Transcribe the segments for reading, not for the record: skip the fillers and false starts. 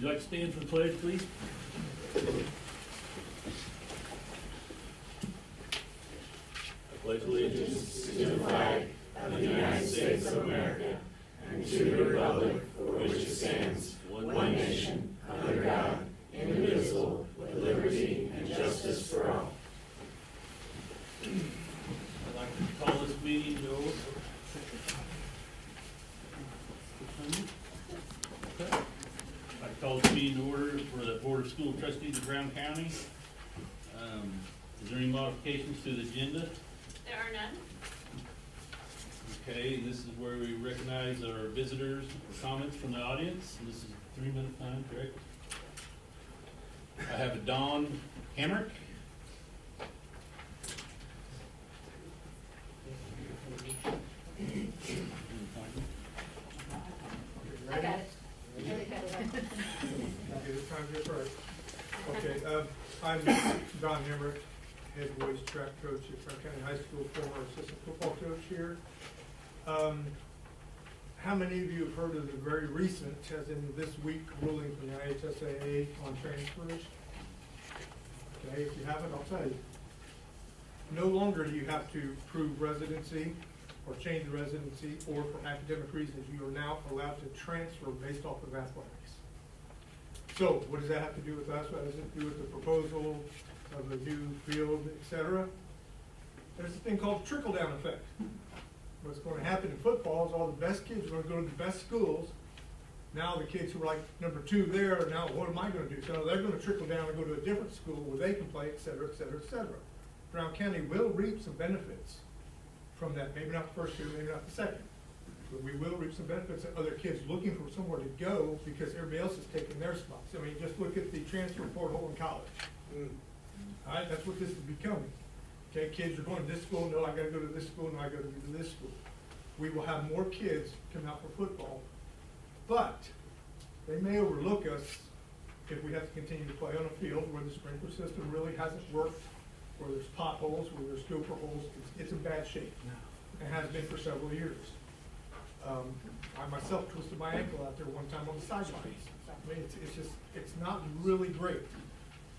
you like to stand for the pledge, please? I pledge allegiance to the flag of the United States of America and to the republic for which it stands, one nation, under God, indivisible, with liberty and justice for all. I'd like to call this meeting to order. I'd call this meeting to order for the Board of School Trustees of Brown County. Is there any modifications to the agenda? There are none. Okay, this is where we recognize our visitors or comments from the audience. This is a 3-minute time, correct? I have a Dawn Hamrick. I got it. Really got it. Okay, this time to get first. Okay, I'm Don Emmerich, head boys track coach at Brown County High School, former assistant football coach here. How many of you have heard of the very recent, as in this week, ruling from the IHSAA on transfers? Okay, if you haven't, I'll tell you. No longer do you have to prove residency or change residency, or for academic reasons, you are now allowed to transfer based off of athletics. So what does that have to do with us? What does it do with the proposal of the new field, et cetera? There's a thing called trickle-down effect. What's going to happen in football is all the best kids are going to go to the best schools. Now the kids who are like number 2 there, now what am I going to do? So they're going to trickle down and go to a different school where they can play, et cetera, et cetera, et cetera. Brown County will reap some benefits from that. Maybe not the first year, maybe not the second. But we will reap some benefits of other kids looking for somewhere to go because everybody else is taking their spots. I mean, just look at the transfer portal in college. All right, that's what this is becoming. Okay, kids are going to this school, no, I gotta go to this school, no, I gotta go to this school. We will have more kids come out for football, but they may overlook us if we have to continue to play on a field where the sprinkler system really hasn't worked, where there's potholes, where there's gopher holes. It's in bad shape. It has been for several years. I myself twisted my ankle out there one time on the sidelines. I mean, it's not really great.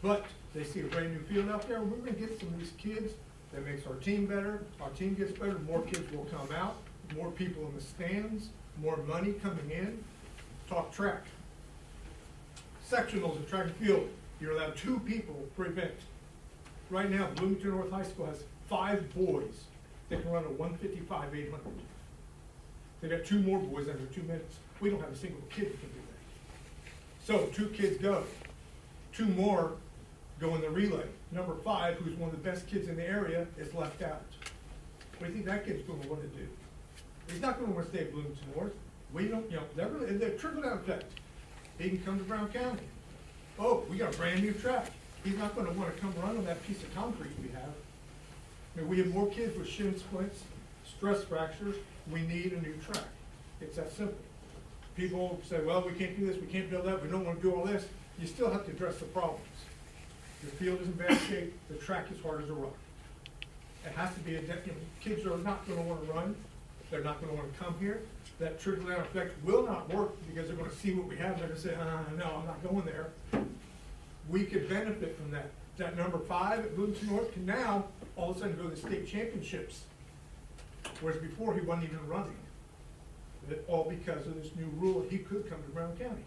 But they see a brand new field out there, we're gonna get some of these kids. That makes our team better. Our team gets better, more kids will come out, more people in the stands, more money coming in. Talk track. Sectionals at track and field, you're allowed 2 people per event. Right now, Bloomington North High School has 5 boys that can run a 155 800. They got 2 more boys under 2 minutes. We don't have a single kid that can do that. So 2 kids go. 2 more go in the relay. Number 5, who's one of the best kids in the area, is left out. What do you think that kid's going to want to do? He's not going to want to stay at Bloomington North. We don't, they're trickle-down effect. He can come to Brown County. Oh, we got a brand new track. He's not going to want to come run on that piece of concrete we have. I mean, we have more kids with shin splints, stress fractures. We need a new track. It's that simple. People say, well, we can't do this, we can't build that, we don't want to do all this. You still have to address the problems. Your field is in bad shape, the track is hard as a rock. It has to be kids are not going to want to run, they're not going to want to come here. That trickle-down effect will not work because they're going to see what we have and they're going to say, no, I'm not going there. We could benefit from that. That number 5 at Bloomington North can now all of a sudden go to the state championships, whereas before he wasn't even running. All because of this new rule, he could come to Brown County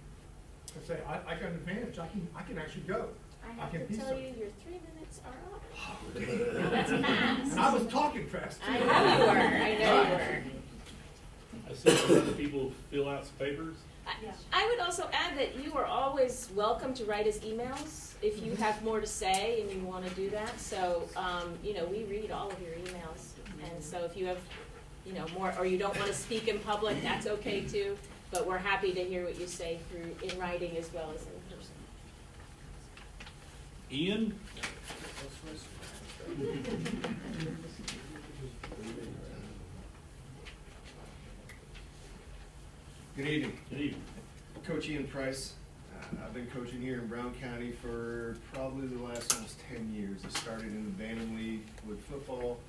and say, I got an advantage, I can actually go. I have can to be tell something. you, your 3 minutes are up. That's fast. I was talking fast too. I know you were, I know you were. I see some other people fill out some papers. I would also add that you are always welcome to write us emails if you have more to say and you want to do that. So, we read all of your emails. And so if you have, more, or you don't want to speak in public, that's okay too. But we're happy to hear what you say in writing as well as in person. Ian? Good evening. Good evening. Coach Ian Price. I've been coaching here in Brown County for probably the last almost 10 years. I started in the Bantam League with football,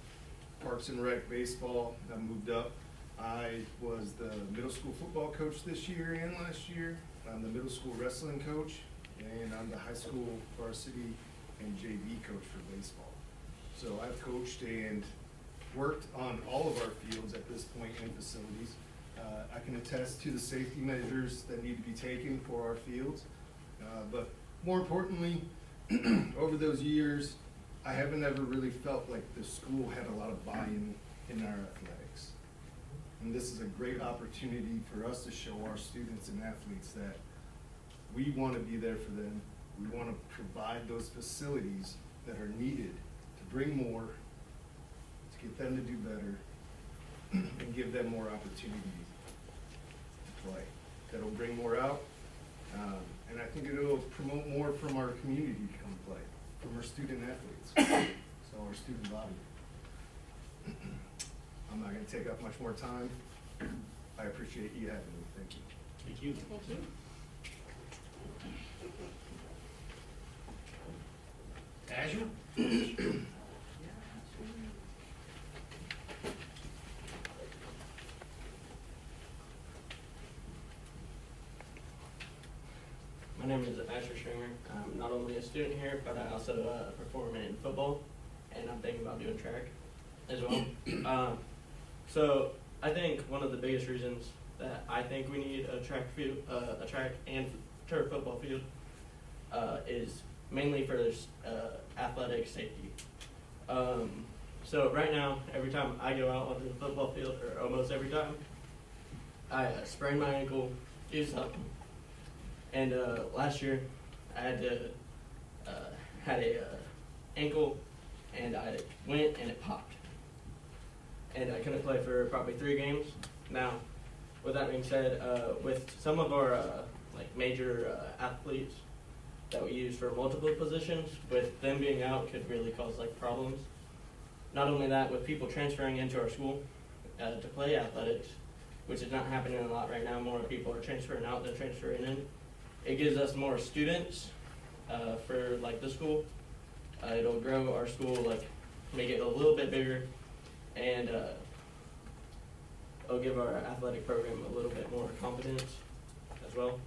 Parks and Rec baseball. I moved up. I was the middle school football coach this year and last year. I'm the middle school wrestling coach, and I'm the high school varsity and JV coach for baseball. So I've coached and worked on all of our fields at this point in facilities. I can attest to the safety measures that need to be taken for our fields. But more importantly, over those years, I haven't ever really felt like the school had a lot of buy-in in our athletics. And this is a great opportunity for us to show our students and athletes that we want to be there for them. We want to provide those facilities that are needed to bring more, to get them to do better, and give them more opportunities to play. That'll bring more out, and I think it'll promote more from our community to come play, from our student athletes, so our student body. I'm not going to take up much more time. I appreciate you having me. Thank you. Thank you. Thank you. Azure? My name is Asher Stringer. I'm not only a student here, but I also perform in football, and I'm thinking about doing track as well. So I think one of the biggest reasons that I think we need a track field, a track and turf football field, is mainly for athletic safety. So right now, every time I go out onto the football field, or almost every time, I sprain my ankle, do something. And last year, I had to had a ankle, and I went and it popped, and I couldn't play for probably 3 games. Now, with that being said, with some of our like major athletes that we use for multiple positions, with them being out could really cause like problems. Not only that, with people transferring into our school to play athletics, which is not happening a lot right now. More people are transferring out than transferring in. It gives us more students for like the school. It'll grow our school, like make it a little bit bigger, and it'll give our athletic program a little bit more confidence as well.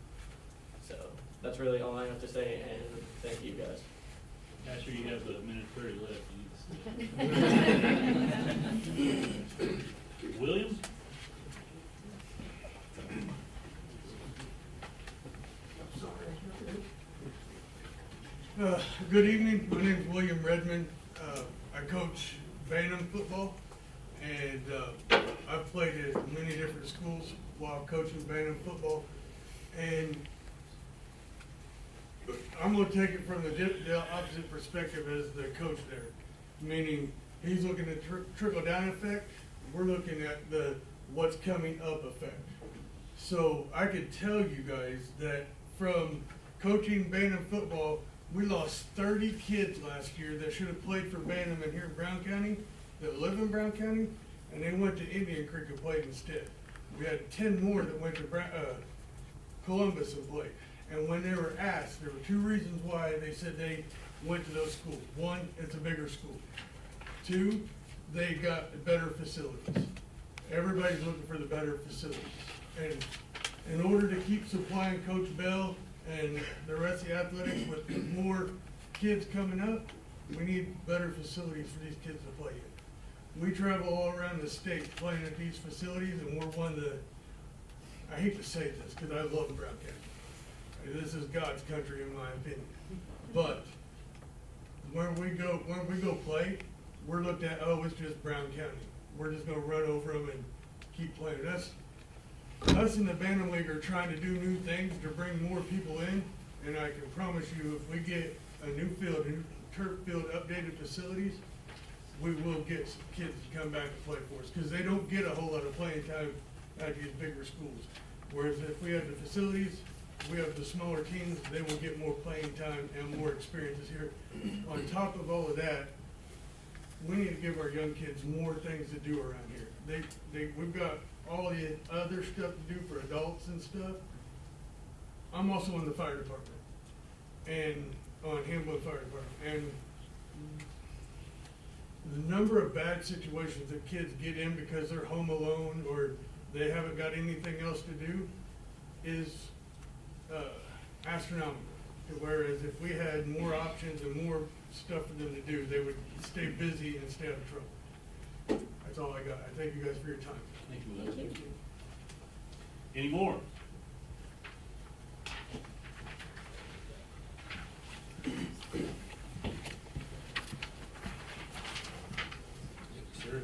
So that's really all I have to say, and thank you guys. Asher, you have a minute 30 left. Williams? Good evening. My name is William Redmond. I coach Bantam football, and I've played at many different schools while coaching Bantam football. And I'm going to take it from the opposite perspective as the coach there, meaning he's looking at trickle-down effect. We're looking at the what's coming up effect. So I could tell you guys that from coaching Bantam football, we lost 30 kids last year that should have played for Bantam in here in Brown County, that live in Brown County, and they went to Indian Creek and played instead. We had 10 more that went to Columbus and played. And when they were asked, there were 2 reasons why they said they went to those schools. 1, it's a bigger school. 2, they got better facilities. Everybody's looking for the better facilities. And in order to keep supplying Coach Bell and the rest of the athletics with more kids coming up, we need better facilities for these kids to play in. We travel all around the state playing at these facilities, and we're one of the, I hate to say this because I love Brown County. This is God's country in my opinion. But when we go play, we're looked at, oh, it's just Brown County. We're just gonna run over them and keep playing. Us in the Bantam League are trying to do new things to bring more people in, and I can promise you, if we get a new field, a new turf field, updated facilities, we will get some kids to come back and play for us, because they don't get a whole lot of playing time at these bigger schools. Whereas if we have the facilities, we have the smaller teams, they will get more playing time and more experiences here. On top of all of that, we need to give our young kids more things to do around here. We've got all the other stuff to do for adults and stuff. I'm also in the fire department, and on Hamlin Fire Department, and the number of bad situations that kids get in because they're home alone or they haven't got anything else to do is astronomical. Whereas if we had more options and more stuff for them to do, they would stay busy and stay out of trouble. That's all I got. I thank you guys for your time. Thank you, Thank Leslie. you. Any more? Sir?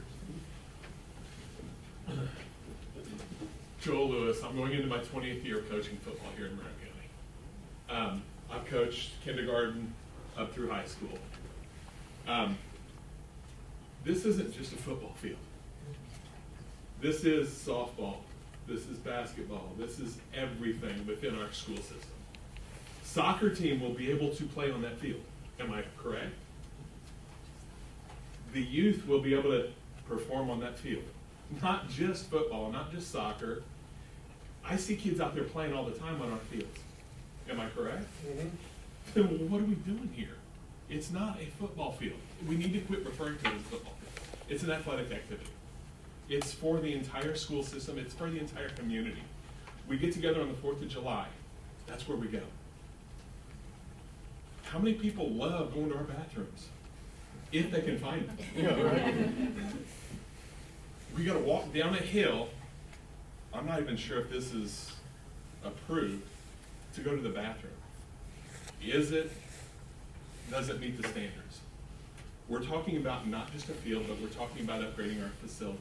Joel Lewis. I'm going into my 20th year of coaching football here in Marin County. I've coached kindergarten up through high school. This isn't just a football field. This is softball. This is basketball. This is everything within our school system. Soccer team will be able to play on that field. Am I correct? The youth will be able to perform on that field. Not just football, not just soccer. I see kids out there playing all the time on our fields. Am I correct? Then what are we doing here? It's not a football field. We need to quit referring to it as football. It's an athletic activity. It's for the entire school system. It's for the entire community. We get together on the 4th of July. That's where we go. How many people love going to our bathrooms? If they can find them. You know, right? We gotta walk down a hill. I'm not even sure if this is approved to go to the bathroom. Is it? Does it meet the standards? We're talking about not just a field, but we're talking about upgrading our facility,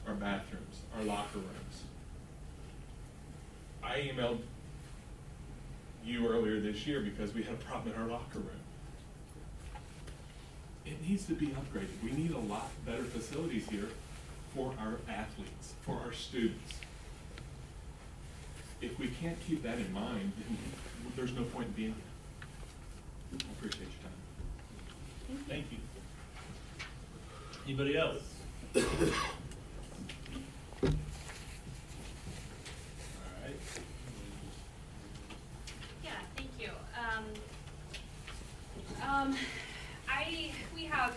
our bathrooms, our locker rooms. I emailed you earlier this year because we had a problem in our locker room. It needs to be upgraded. We need a lot better facilities here for our athletes, for our students. If we can't keep that in mind, then there's no point in being here. I appreciate your time. Thank you. Anybody else? All right. Yeah, thank you. We have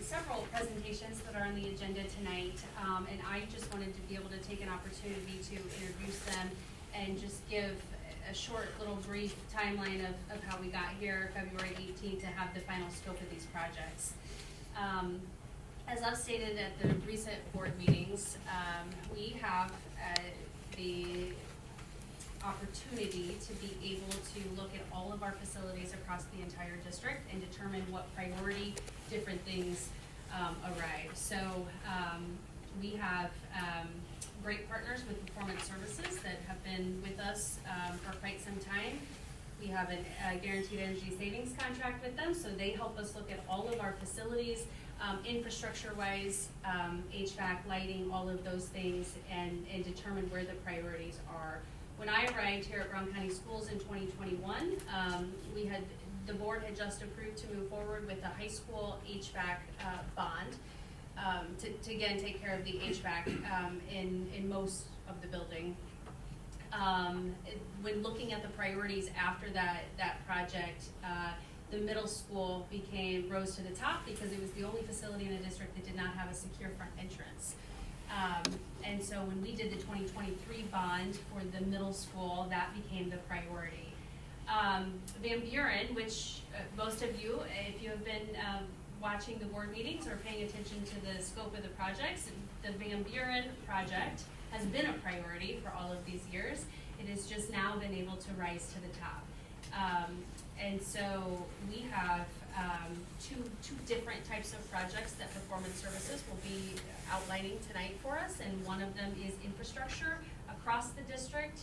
several presentations that are on the agenda tonight, and I just wanted to be able to take an opportunity to introduce them and just give a short little brief timeline of how we got here February 18th to have the final scope of these projects. As I've stated at the recent board meetings, we have the opportunity to be able to look at all of our facilities across the entire district and determine what priority different things arrive. So we have great partners with Performance Services that have been with us for quite some time. We have a guaranteed energy savings contract with them, so they help us look at all of our facilities, infrastructure-wise, HVAC, lighting, all of those things, and determine where the priorities are. When I arrived here at Brown County Schools in 2021, the board had just approved to move forward with the high school HVAC bond to again take care of the HVAC in most of the building. When looking at the priorities after that project, the middle school rose to the top because it was the only facility in the district that did not have a secure front entrance. And so when we did the 2023 bond for the middle school, that became the priority. Van Buren, which most of you, if you have been watching the board meetings or paying attention to the scope of the projects, the Van Buren project has been a priority for all of these years. It has just now been able to rise to the top. And so we have two different types of projects that Performance Services will be outlining tonight for us, and one of them is infrastructure across the district,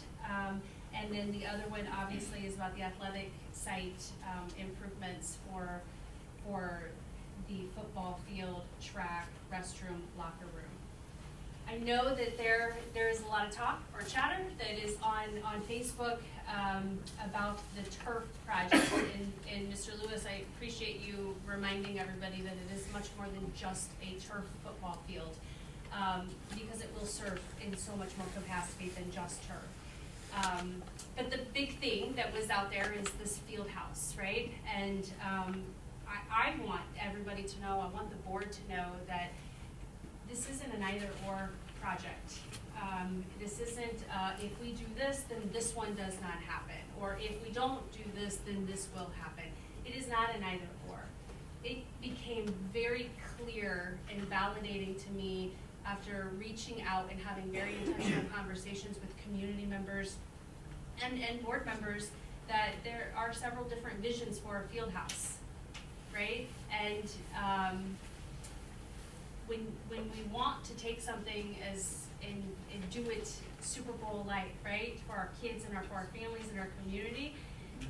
and then the other one obviously is about the athletic site improvements for the football field, track, restroom, locker room. I know that there is a lot of talk or chatter that is on Facebook about the turf project. And Mr. Lewis, I appreciate you reminding everybody that it is much more than just a turf football field, because it will serve in so much more capacity than just turf. But the big thing that was out there is this field house, right? And I want everybody to know, I want the board to know that this isn't an either or project. This isn't, if we do this, then this one does not happen, or if we don't do this, then this will happen. It is not an either or. It became very clear and validating to me after reaching out and having very intentional conversations with community members and board members that there are several different visions for a field house, right? And when we want to take something and do it Super Bowl-like, right, for our kids and for our families and our community,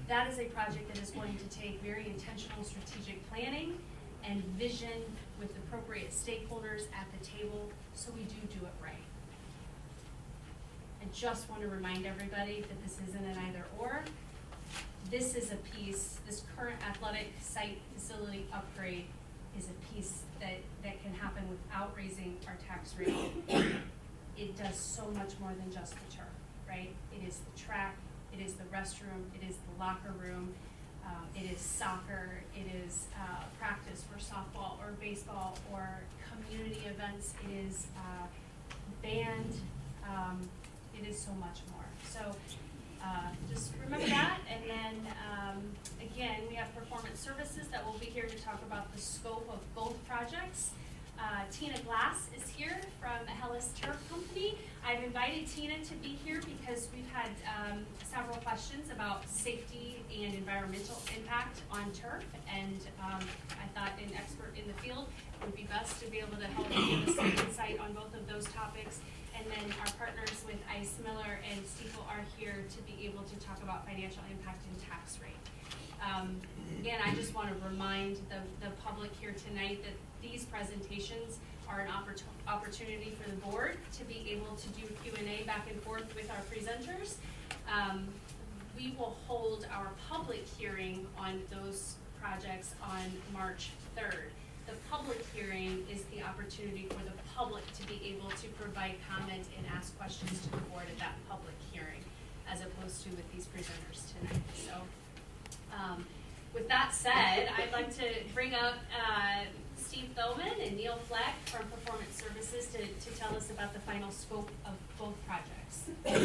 that is a project that is going to take very intentional strategic planning and vision with appropriate stakeholders at the table, so we do it right. I just want to remind everybody that this isn't an either or. This is a piece, this current athletic site facility upgrade is a piece that can happen without raising our tax rate. It does so much more than just the turf, right? It is the track, it is the restroom, it is the locker room, it is soccer, it is practice for softball or baseball or community events, it is band, it is so much more. So just remember that, and then again, we have performance services that will be here to talk about the scope of both projects. Tina Glass is here from Hellas Turf Company. I've invited Tina to be here because we've had several questions about safety and environmental impact on turf, and I thought an expert in the field would be best to be able to help give us some insight on both of those topics. And then our partners with Ice Miller and Stiefel are here to be able to talk about financial impact and tax rate. Again, I just want to remind the public here tonight that these presentations are an opportunity for the board to be able to do Q&A back and forth with our presenters. We will hold our public hearing on those projects on March 3rd. The public hearing is the opportunity for the public to be able to provide comment and ask questions to the board at that public hearing, as opposed to with these presenters tonight. So with that said, I'd like to bring up Steve Thoman and Neil Fleck from Performance Services to tell us about the final scope of both projects. Thank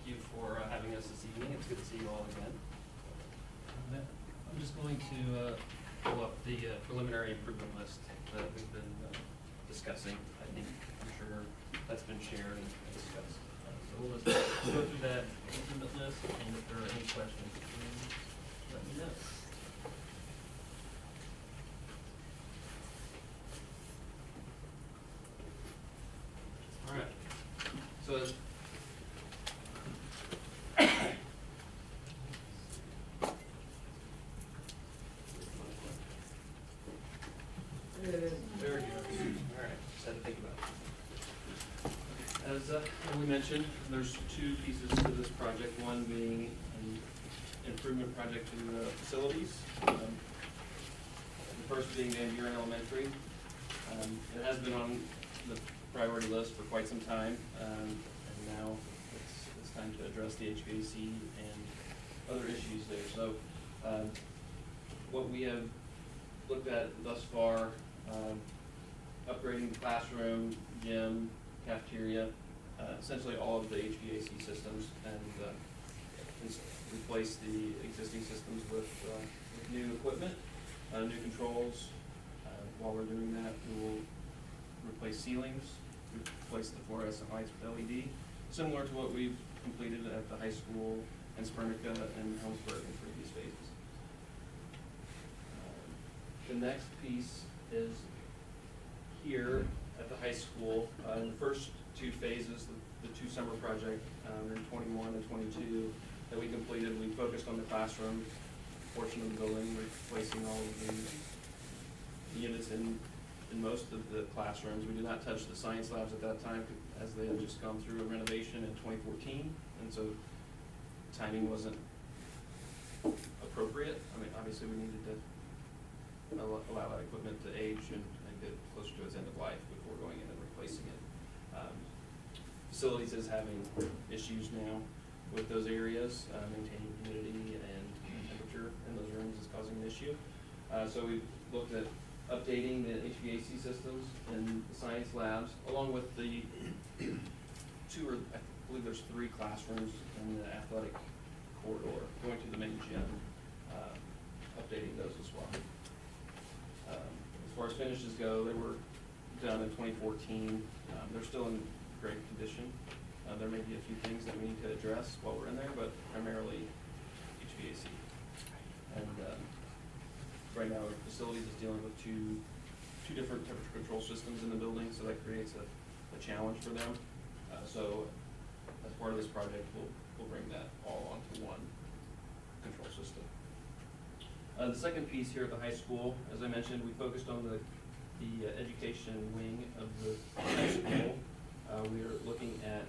you for having us this evening. It's good to see you all again. I'm just going to pull up the preliminary improvement list that we've been discussing. I'm sure that's been shared and discussed. So we'll just go through that improvement list, and if there are any questions, please let me know. All right. So there we go. All right, just had to think about it. As we mentioned, there's two pieces to this project, one being an improvement project to the facilities. The first being Van Buren Elementary. It has been on the priority list for quite some time, and now it's time to address the HVAC and other issues there. So what we have looked at thus far, upgrading the classroom, gym, cafeteria, essentially all of the HVAC systems, and replace the existing systems with new equipment, new controls. While we're doing that, we will replace ceilings, replace the fluorescent lights with LED, similar to what we've completed at the high school and Spernica and Helmsburg in previous phases. The next piece is here at the high school. In the first two phases, the two summer project in 21 and 22 that we completed, we focused on the classroom portion of the building, replacing all of the units in most of the classrooms. We did not touch the science labs at that time, as they had just gone through a renovation in 2014, and so timing wasn't appropriate. I mean, obviously we needed to allow that equipment to age and get closer to its end of life before going in and replacing it. Facilities is having issues now with those areas. Maintaining humidity and temperature in those rooms is causing an issue. So we looked at updating the HVAC systems in the science labs, along with the I believe there's 3 classrooms in the athletic corridor going to the main gym, updating those as well. As far as finishes go, they were done in 2014. They're still in great condition. There may be a few things that we need to address while we're in there, but primarily HVAC. And right now, our facilities is dealing with two different temperature control systems in the building, so that creates a challenge for them. So as part of this project, we'll bring that all onto one control system. The second piece here at the high school, as I mentioned, we focused on the education wing of the high school. We are looking at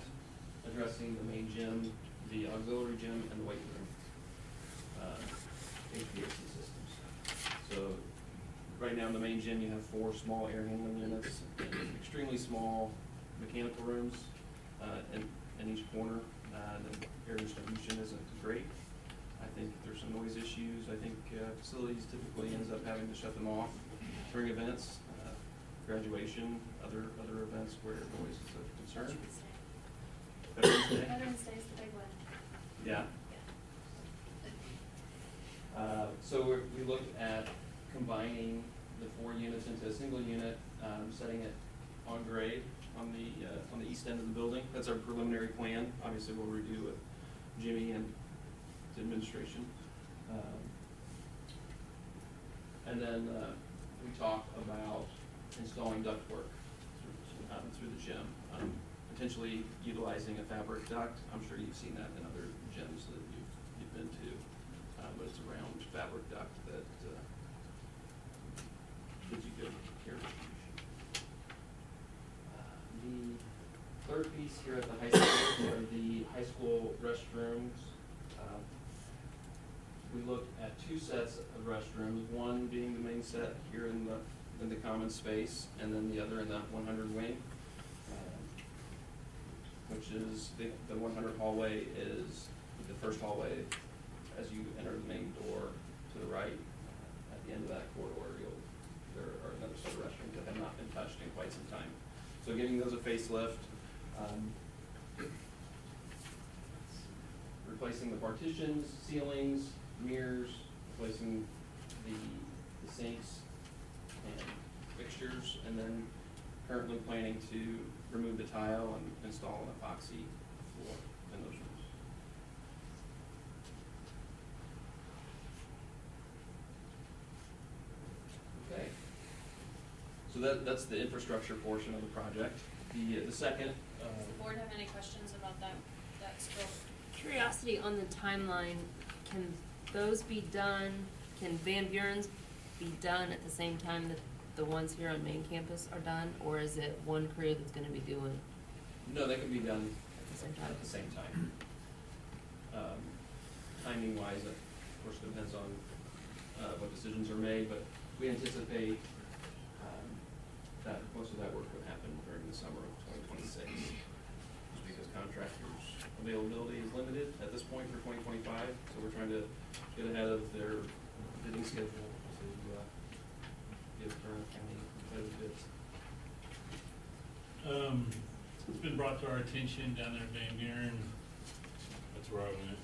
addressing the main gym, the auxiliary gym, and the weight room HVAC systems. So right now in the main gym, you have 4 small air handling units, extremely small mechanical rooms in each corner. The air distribution isn't great. I think there's some noise issues. I think facilities typically ends up having to shut them off during events, graduation, other events where noise is a concern. Veterans Day. Veterans Day is the big one. Yeah. So we looked at combining the 4 units into a single unit, setting it on grade on the east end of the building. That's our preliminary plan. Obviously, we'll review with Jimmy and the administration. And then we talked about installing ductwork through the gym, potentially utilizing a fabric duct. I'm sure you've seen that in other gyms that you've been to, but it's a round fabric duct that gives you good air distribution. The third piece here at the high school are the high school restrooms. We looked at 2 sets of restrooms, one being the main set here in the common space, and then the other in the 100 wing, which is the 100 hallway is the first hallway as you enter the main door to the right. At the end of that corridor, there are another set of restrooms that have not been touched in quite some time. So giving those a facelift, replacing the partitions, ceilings, mirrors, replacing the sinks and fixtures, and then currently planning to remove the tile and install an epoxy floor in those rooms. Okay. So that's the infrastructure portion of the project. The second. Does the board have any questions about that scope? Curiosity on the timeline, can those be done, can Van Buren's be done at the same time that the ones here on main campus are done, or is it one crew that's gonna be doing No, they can be done at the same time? at the same time. Timing wise, of course, it depends on what decisions are made, but we anticipate that most of that work would happen during the summer of 2026, just because contractors' availability is limited at this point for 2025, so we're trying to get ahead of their bidding schedule to give current county competitive bids. It's been brought to our attention down there at Van Buren, that's where I went.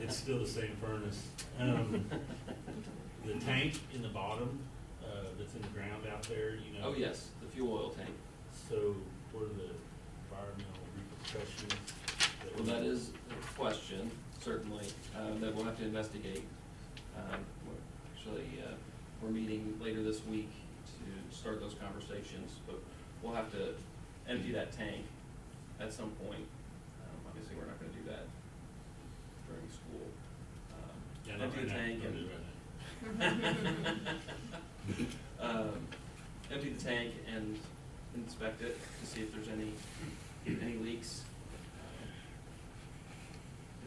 It's still the same furnace. The tank in the bottom, that's in the ground out there, you know. Oh, yes, the fuel oil tank. So what are the environmental repercussions? Well, that is a question, certainly, that we'll have to investigate. We're meeting later this week to start those conversations, but we'll have to empty that tank at some point. Obviously, we're not gonna do that during school. Yeah, not Empty the right now. tank Don't and. do it right now. Empty the tank and inspect it to see if there's any leaks.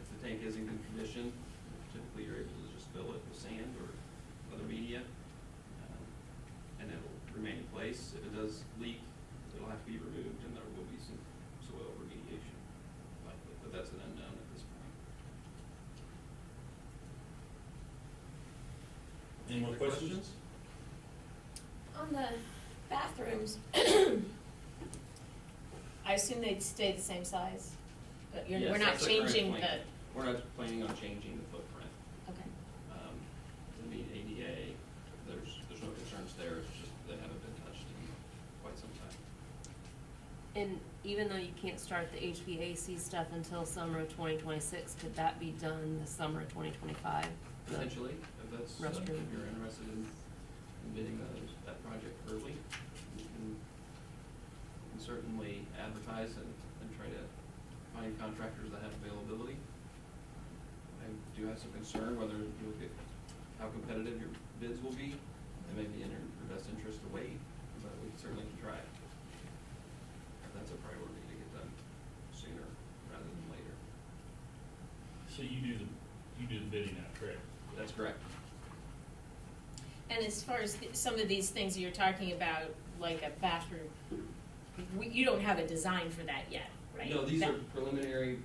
If the tank is in good condition, typically you're able to just fill it with sand or other media, and it'll remain in place. If it does leak, it'll have to be removed, and there will be some soil remediation likely, but that's an unknown at this point. Any more questions? On the bathrooms, I assume they'd stay the same size, but Yes, we're not that's the current changing the, plan. We're not planning on changing the footprint. okay. To meet ADA, there's no concerns there, it's just they haven't been touched in quite some time. And even though you can't start the HVAC stuff until summer of 2026, could that be done the summer of 2025? Potentially, if that's, if Restroom. you're interested in bidding that project early, you can certainly advertise and try to find contractors that have availability. I do have some concern whether you'll get, how competitive your bids will be. It may be in your best interest to wait, but we certainly can try it. That's a priority to get done sooner rather than later. So you do the bidding now, correct? That's correct. And as far as some of these things you're talking about, like a bathroom, you don't have a design for that yet, right? No, these That- are preliminary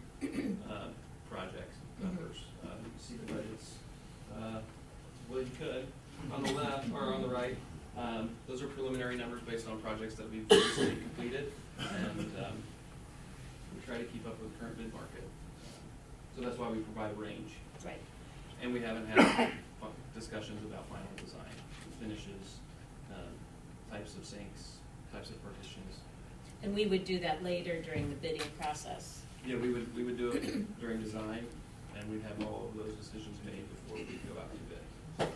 project numbers. You can see the budgets. Well, you could, on the left or on the right. Those are preliminary numbers based on projects that we've recently completed, and we try to keep up with the current bid market. So that's why we provide range. Right. And we haven't had discussions about final design, finishes, types of sinks, types of partitions. And we would do that later during the bidding process. Yeah, we would do it during design, and we'd have all of those decisions made before we go out to bid.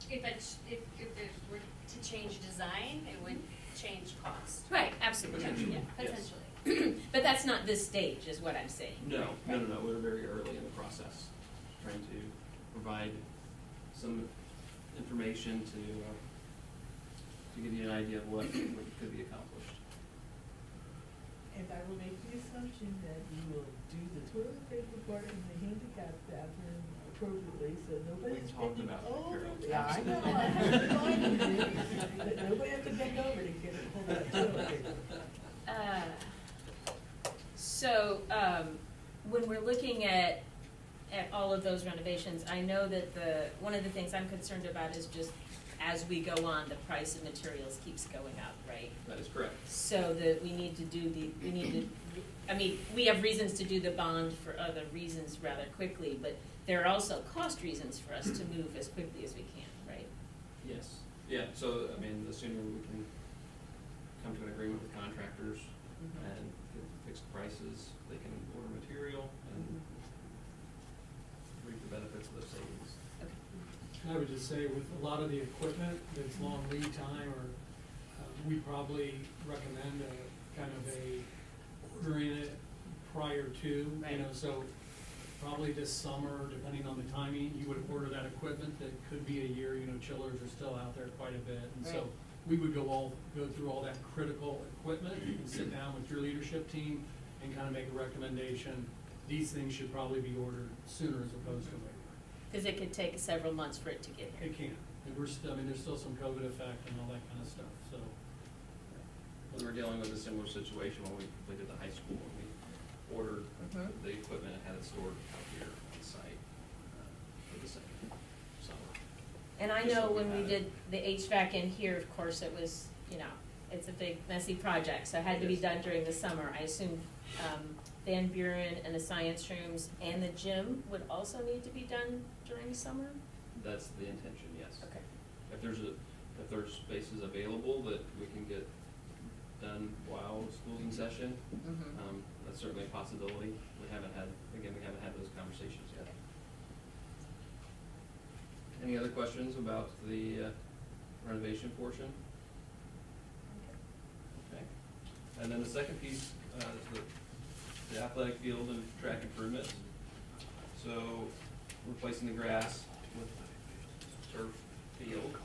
If it were to change design, it would change cost. Right, absolutely, Potentially. yeah. Yes. Potentially. But that's not this stage, is what I'm saying. No, we're very early in the process, trying to provide some information to give you an idea of what could be accomplished. And I will make the assumption that you will do the toilet paper part and the handicap bathroom appropriately, so nobody's We talked bending about that, over. Carol. Yeah, I know, I have to remind you, that nobody has to bend over to get it, pull that toilet paper. So, when we're looking at all of those renovations, I know that one of the things I'm concerned about is just as we go on, the price of materials keeps going up, right? That is correct. So that we need to we have reasons to do the bond for other reasons rather quickly, but there are also cost reasons for us to move as quickly as we can, right? Yes. Yeah, so, I mean, the sooner we can come to an agreement with contractors and get fixed prices, they can order material and reap the benefits of those savings. I would just say with a lot of the equipment that's long lead time, or we probably recommend a kind of ordering it prior to, you know, so probably this summer, depending on the timing, you would order that equipment that could be a year, you know, chillers are still out there quite a bit. And so we would go through all that critical equipment and sit down with your leadership team and kind of make a recommendation. These things should probably be ordered sooner as opposed to later. Because it could take several months for it to get here. It can, and there's still some COVID effect and all that kind of stuff, so. We were dealing with a similar situation when we completed the high school, and we ordered the equipment and had it stored out here on site for the second summer. And I Just know so we when we had did it. the HVAC in here, of course, it was, you know, it's a big messy project, so it had to be Yes. done during the summer. I assume Van Buren and the science rooms and the gym would also need to be done during summer? That's the intention, yes. Okay. If there's spaces available that we can get done while school's in session, that's certainly a possibility. We haven't had those conversations yet. Any other questions about the renovation portion? Okay. And then the second piece is the athletic field and track improvements. So replacing the grass with turf field.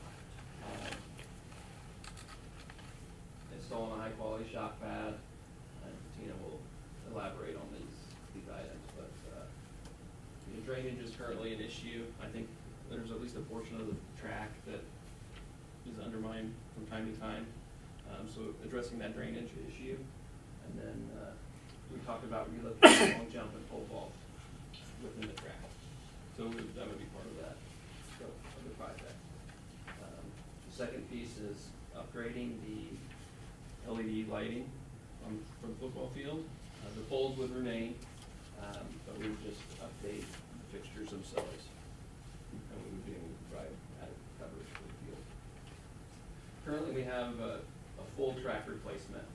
Installing a high quality shock pad. Tina will elaborate on these items, but the drainage is currently an issue. I think there's at least a portion of the track that is undermined from time to time. So addressing that drainage issue, and then we talked about relocating long jump and pole vault within the track. So that would be part of that. So, of the project. The second piece is upgrading the LED lighting for the football field. The poles would remain, but we would just update the fixtures themselves. And we would be able to provide added coverage for the field. Currently, we have a full track replacement,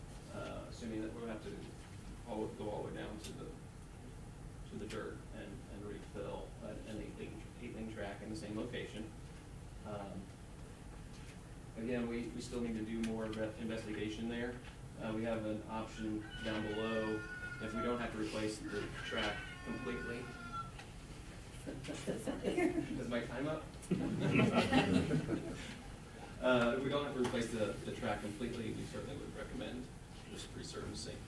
assuming that we'll have to go all the way down to the dirt and refill an eight-lane track in the same location. Again, we still need to do more investigation there. We have an option down below if we don't have to replace the track completely. Is my time up? If we don't have to replace the track completely, we certainly would recommend just resurfacing.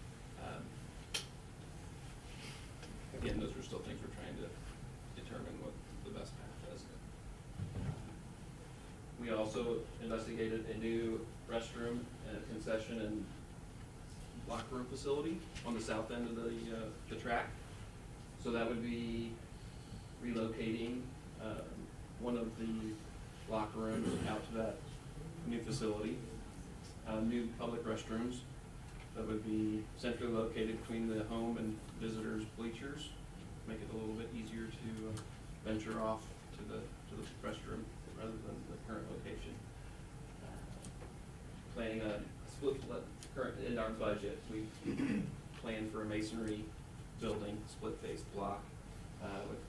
Again, those are still things we're trying to determine what the best path is. We also investigated a new restroom and concession and locker room facility on the south end of the track. So that would be relocating one of the locker rooms out to that new facility. New public restrooms that would be centrally located between the home and visitors bleachers, make it a little bit easier to venture off to the restroom rather than the current location. Planning a split, current in our budget, we planned for a masonry building, split-faced block with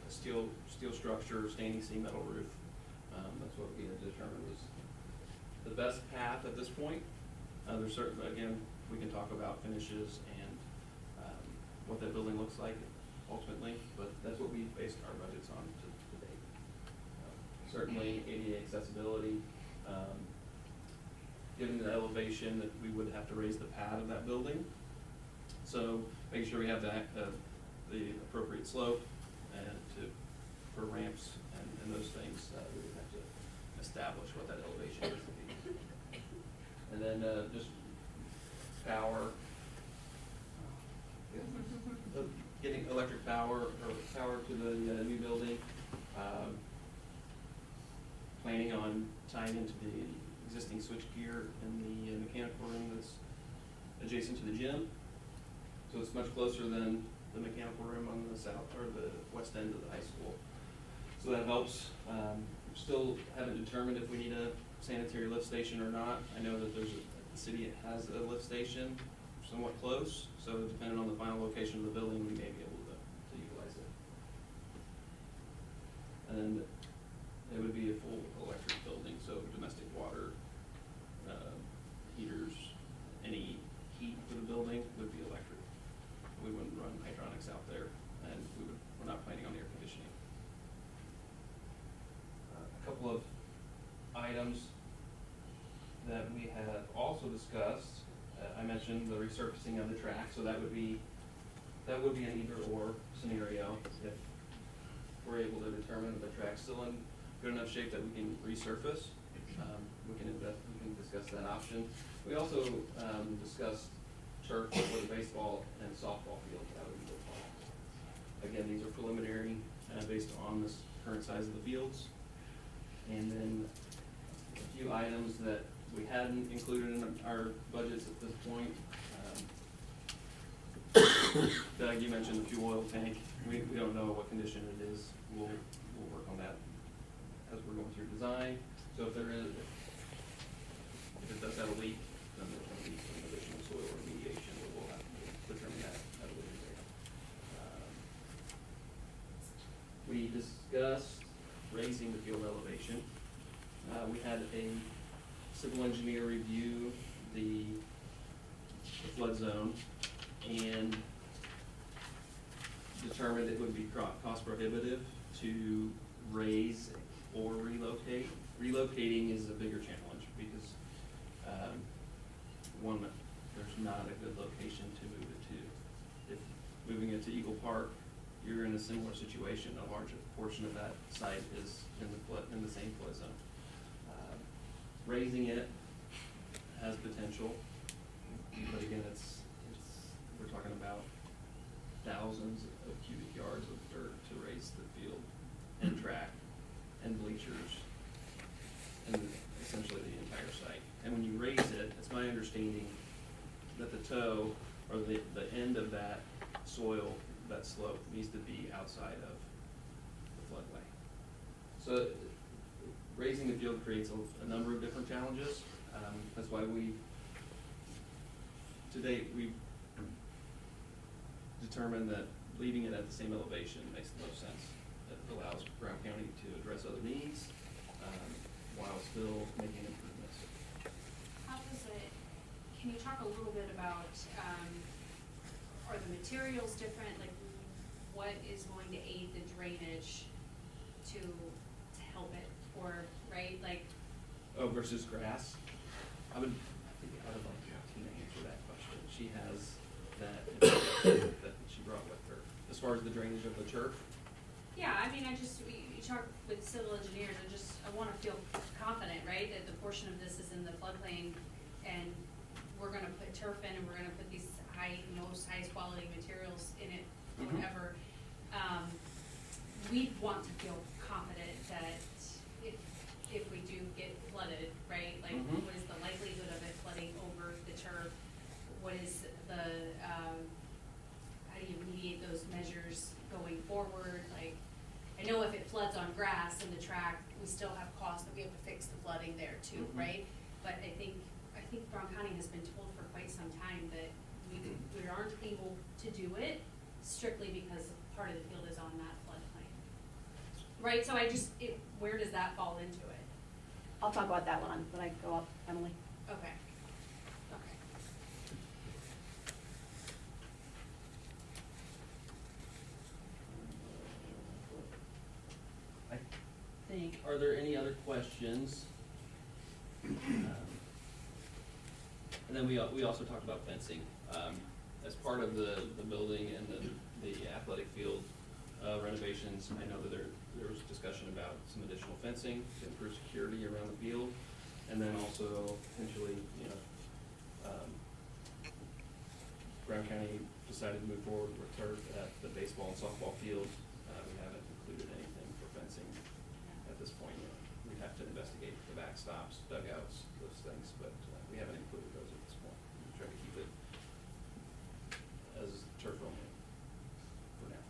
a steel structure, standing seam metal roof. That's what we had determined was the best path at this point. There's certainly, again, we can talk about finishes and what that building looks like ultimately, but that's what we based our budgets on to date. Certainly ADA accessibility, given the elevation that we would have to raise the pad of that building. So making sure we have the appropriate slope and for ramps and those things, we would have to establish what that elevation is to be. And then just power, getting electric power or power to the new building. Planning on tying into the existing switchgear in the mechanical room that's adjacent to the gym. So it's much closer than the mechanical room on the south or the west end of the high school. So that helps. Still haven't determined if we need a sanitary lift station or not. I know that the city has a lift station somewhat close, so depending on the final location of the building, we may be able to utilize it. And it would be a full electric building, so domestic water, heaters, any heat for the building would be electric. We wouldn't run hydronics out there, and we're not planning on air conditioning. A couple of items that we have also discussed. I mentioned the resurfacing of the track, so that would be an either-or scenario. If we're able to determine that the track's still in good enough shape that we can resurface, we can discuss that option. We also discussed turf for the baseball and softball field out of Eagle Park. Again, these are preliminary based on this current size of the fields. And then a few items that we hadn't included in our budgets at this point. Doug, you mentioned the fuel oil tank. We don't know what condition it is. We'll work on that as we're going through design. So if it does have a leak, then there's going to be some additional soil remediation, but we'll have to determine that at a later date. We discussed raising the field elevation. We had a civil engineer review the flood zone and determined it would be cost prohibitive to raise or relocate. Relocating is a bigger challenge because one, there's not a good location to move it to. If moving it to Eagle Park, you're in a similar situation. A large portion of that site is in the same flood zone. Raising it has potential, but again, we're talking about thousands of cubic yards of dirt to raise the field and track, and bleachers, and essentially the entire site. And when you raise it, it's my understanding that the toe, or the end of that soil, that slope, needs to be outside of the floodway. So raising the field creates a number of different challenges. That's why to date, we've determined that leaving it at the same elevation makes the most sense. It allows Brown County to address other needs, while still making improvements. How does it, can you talk a little bit about, are the materials different? Like, what is going to aid the drainage to help it? Or, right, like, Oh, versus grass? I think I would like Tina to answer that question. She has that that she brought with her. As far as the drainage of the turf, yeah, I mean, you talk with civil engineers, I wanna feel confident, right, that the portion of this is in the floodplain, and we're gonna put turf in, and we're gonna put these highest quality materials in it, Mhm. whatever. We want to feel confident that if we do get flooded, right, like, Mhm. what is the likelihood of it flooding over the turf? What is the, how do you mediate those measures going forward? Like, I know if it floods on grass in the track, we still have costs that we have to fix the flooding there too, Mhm. right? But I think Brown County has been told for quite some time that we aren't able to do it strictly because part of the field is on that floodplain. Right, so where does that fall into it? I'll talk about that one when I go up, Emily. Okay. Okay. I think, are there any other questions? And then we also talked about fencing. As part of the building and the athletic field renovations, I know that there was discussion about some additional fencing to improve security around the field. And then also potentially, Brown County decided to move forward with turf at the baseball and softball field. We haven't included anything for fencing at this point yet. We'd have to investigate the backstops, dugouts, those things, but we haven't included those at this point. We try to keep it as turf only for now.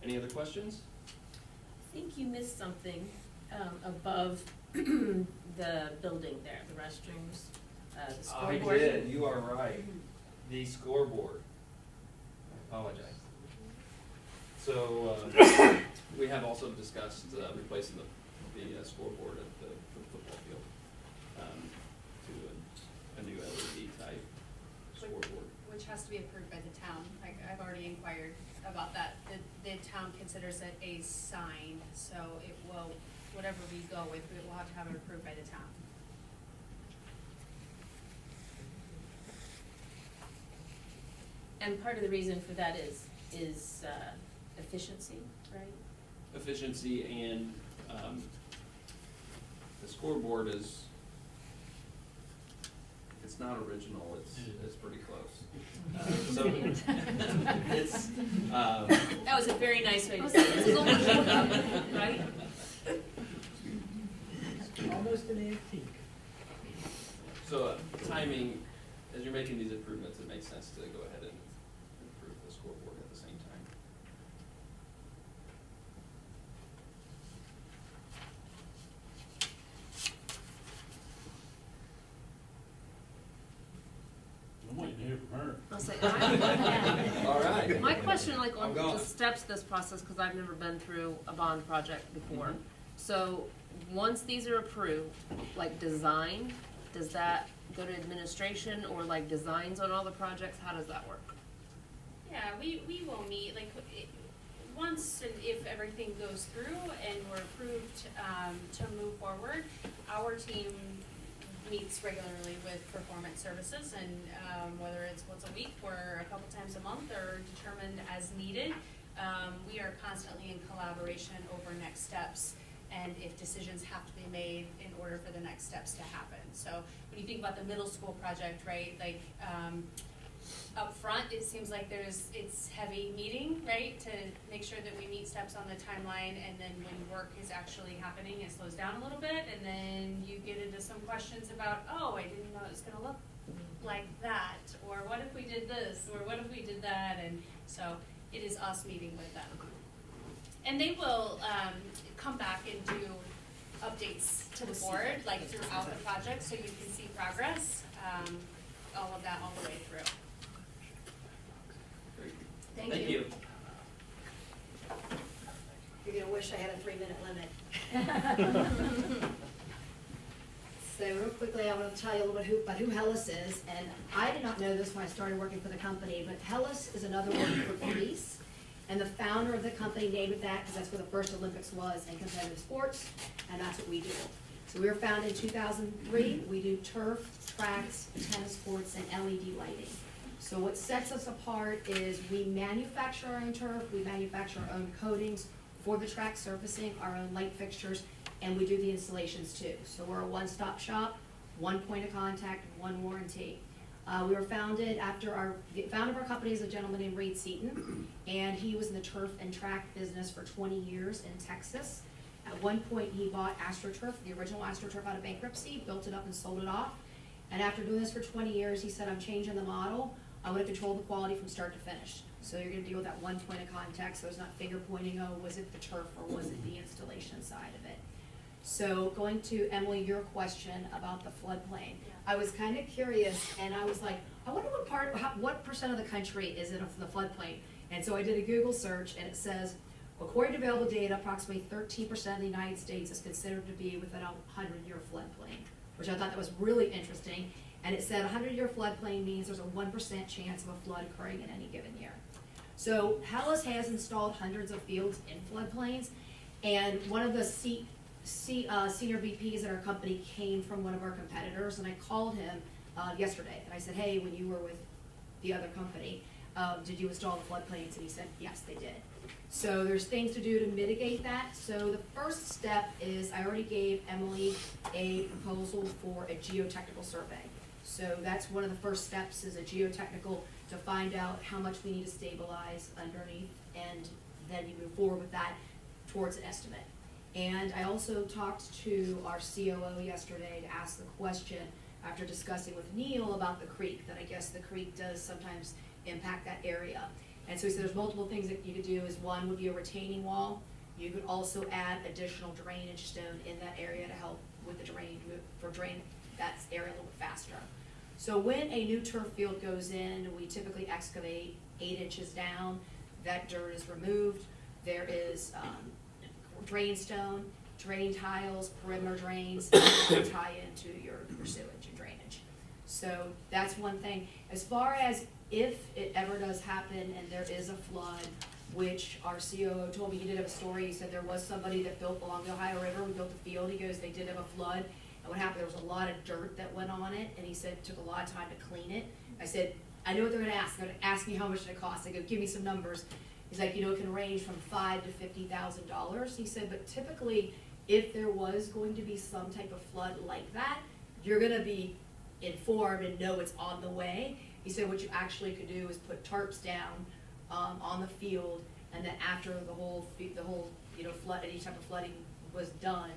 Any other questions? I think you missed something above the building there, the restrooms, the scoreboard. I did, you are right. The scoreboard. I apologize. So, we have also discussed replacing the scoreboard at the football field to a new LED type scoreboard. Which has to be approved by the town. I've already inquired about that. The town considers it a sign, so it will, whatever we go with, we will have to have it approved by the town. And part of the reason for that is efficiency, right? Efficiency and the scoreboard is, it's not original, it's pretty close. So it's, That was a very nice way to say it. This is almost, right? Almost an antique. so timing, as you're making these improvements, it makes sense to go ahead and improve the scoreboard at the same time. I'm waiting to hear from her. I'll say, yeah. All right. My question, like, I'm on going. the steps of this process, because I've never been through a bond project before. Mhm. So, once these are approved, like design, does that go to administration or like designs on all the projects? How does that work? Yeah, we will meet, like, once and if everything goes through and we're approved to move forward, our team meets regularly with performance services, and whether it's once a week or a couple times a month or determined as needed, we are constantly in collaboration over next steps and if decisions have to be made in order for the next steps to happen. So when you think about the middle school project, right, like up front, it seems like it's heavy meeting, right? To make sure that we meet steps on the timeline, and then when work is actually happening, it slows down a little bit, and then you get into some questions about, oh, I didn't know it was gonna look like that, or what if we did this, or what if we did that, and so it is us meeting with them. And they will, come back and do updates to the board, like throughout the project, so you can see progress, all of that all the way through. Thank you. You're gonna wish I had a 3-minute limit. So real quickly, I want to tell you a little bit about who Hellas is, and I did not know this when I started working for the company, but Hellas is another word for Greece, and the founder of the company named it that because that's where the first Olympics was in competitive sports, and that's what we do. So we were founded in 2003. We do turf, tracks, tennis courts, and LED lighting. So what sets us apart is we manufacture our own turf, we manufacture our own coatings for the track surfacing, our own light fixtures, and we do the installations too. So we're a one-stop shop, one point of contact, one warranty. We were founded after the founder of our company is a gentleman named Reed Seaton, and he was in the turf and track business for 20 years in Texas. At one point, he bought AstroTurf, the original AstroTurf, out of bankruptcy, built it up and sold it off. And after doing this for 20 years, he said, I'm changing the model. I want to control the quality from start to finish. So you're going to deal with that one point of contact, so it's not finger pointing, oh, was it the turf or was it the installation side of it? So going to Emily, your question about the floodplain. I was kind of curious, and I was like, I wonder what percent of the country is in the floodplain? And so I did a Google search, and it says, according to available data, approximately 13% of the United States is considered to be within a 100-year floodplain, which I thought that was really interesting. And it said a 100-year floodplain means there's a 1% chance of a flood occurring in any given year. So Hellas has installed hundreds of fields in floodplains, and one of the senior VPs at our company came from one of our competitors, and I called him yesterday, and I said, hey, when you were with the other company, did you install the floodplains? And he said, yes, they did. So there's things to do to mitigate that. So the first step is I already gave Emily a proposal for a geotechnical survey. So that's one of the first steps, is a geotechnical to find out how much we need to stabilize underneath, and then you move forward with that towards an estimate. And I also talked to our COO yesterday to ask the question, after discussing with Neil about the creek, that I guess the creek does sometimes impact that area. And so he said there's multiple things that you could do. Is one would be a retaining wall. You could also add additional drainage stone in that area to help with the drain that area a little bit faster. So when a new turf field goes in, we typically excavate 8 inches down. That dirt is removed. There is drain stone, drain tiles, perimeter drains, and tie into your sewage and drainage. So that's one thing. As far as if it ever does happen and there is a flood, which our COO told me, he did have a story. He said there was somebody that built along the Ohio River. We built a field. He goes, they did have a flood. And what happened, there was a lot of dirt that went on it. And he said it took a lot of time to clean it. I said, I know what they're going to ask. They're going to ask me how much it costs. I go, give me some numbers. He's like, it can range from $5,000 to $50,000. He said, but typically, if there was going to be some type of flood like that, you're going to be informed and know it's on the way. He said what you actually could do is put tarps down on the field, and then after the whole flood, any type of flooding was done,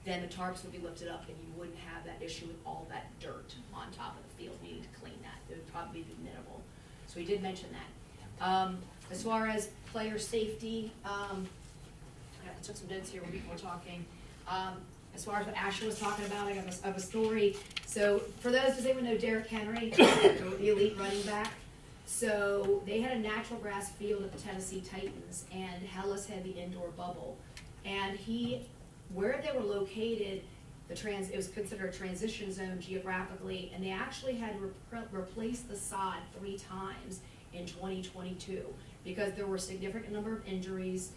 then the tarps would be lifted up, and you wouldn't have that issue with all that dirt on top of the field needing to clean that. It would probably be minimal. So he did mention that. As far as player safety, I took some notes here when people were talking. As far as what Ashley was talking about, I have a story. So for those, does anyone know Derrick Henry, the elite running back? So they had a natural grass field at the Tennessee Titans, and Hellas had the indoor bubble. And where they were located, it was considered a transition zone geographically, and they actually had to replace the sod 3 times in 2022 because there were a significant number of injuries.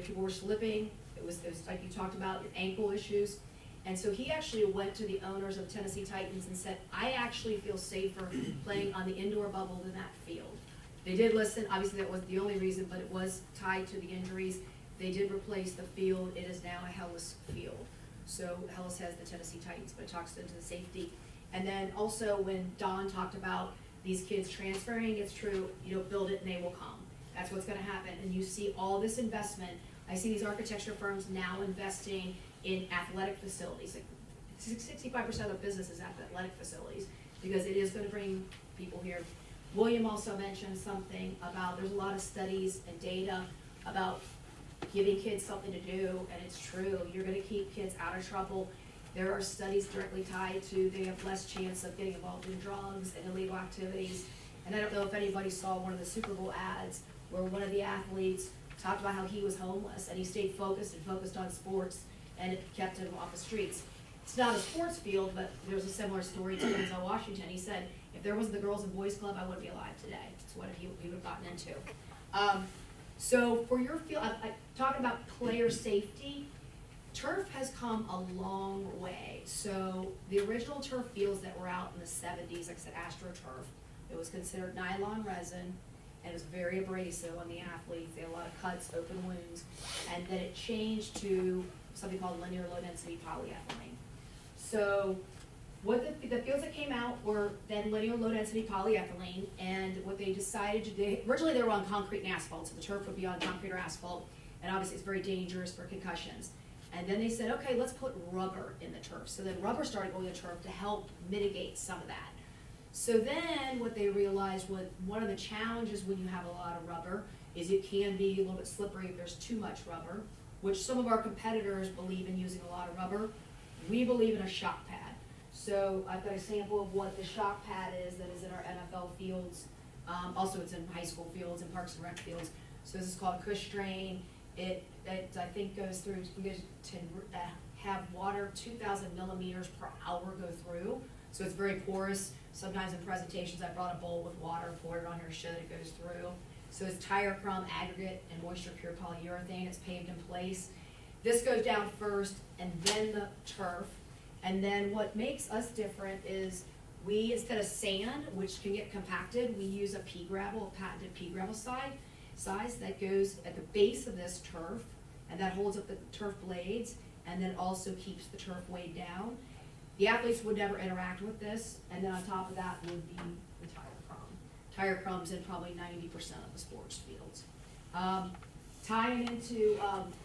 People were slipping. It was like you talked about, your ankle issues. And so he actually went to the owners of Tennessee Titans and said, I actually feel safer playing on the indoor bubble than that field. They did listen. Obviously, that wasn't the only reason, but it was tied to the injuries. They did replace the field. It is now a Hellas field. So Hellas has the Tennessee Titans, but it talks into the safety. And then also when Don talked about these kids transferring, it's true, you don't build it and they will come. That's what's gonna happen, and you see all this investment. I see these architecture firms now investing in athletic facilities. Like 65% of the business is athletic facilities, because it is gonna bring people here. William also mentioned something about, there's a lot of studies and data about giving kids something to do, and it's true, you're gonna keep kids out of trouble. There are studies directly tied to they have less chance of getting involved in drugs and illegal activities. And I don't know if anybody saw one of the Super Bowl ads where one of the athletes talked about how he was homeless and he stayed focused on sports, and it kept him off the streets. It's not a sports field, but there's a similar story to Denzel Washington. He said, if there wasn't the Girls and Boys Club, I wouldn't be alive today. That's what he would have gotten into. So for your field, talking about player safety, turf has come a long way. So the original turf fields that were out in the 70s, like I said, AstroTurf, it was considered nylon resin, and it was very abrasive on the athletes. They had a lot of cuts, open wounds, and then it changed to something called linear low density polyethylene. So what the fields that came out were then linear low density polyethylene, and what they decided to do, originally they were on concrete and asphalt, so the turf would be on concrete or asphalt, and obviously it's very dangerous for concussions. And then they said, okay, let's put rubber in the turf. So then rubber started going in the turf to help mitigate some of that. So then what they realized was one of the challenges when you have a lot of rubber is it can be a little bit slippery if there's too much rubber, which some of our competitors believe in using a lot of rubber. We believe in a shock pad. So I've got a sample of what the shock pad is that is in our NFL fields. Also it's in high school fields and parks and rec fields. So this is called Cush Drain. It I think goes through, we get to have water 2,000 millimeters per hour go through. So it's very porous. Sometimes in presentations I brought a bowl with water, poured it on here to show that it goes through. So it's tire crumb aggregate and moisture pure polyurethane. It's paved in place. This goes down first and then the turf. And then what makes us different is we, instead of sand, which can get compacted, we use a pea gravel, a patented pea gravel size that goes at the base of this turf, and that holds up the turf blades, and then also keeps the turf weighed down. The athletes would never interact with this, and then on top of that would be the tire crumb. Tire crumb's in probably 90% of the sports fields. Tying into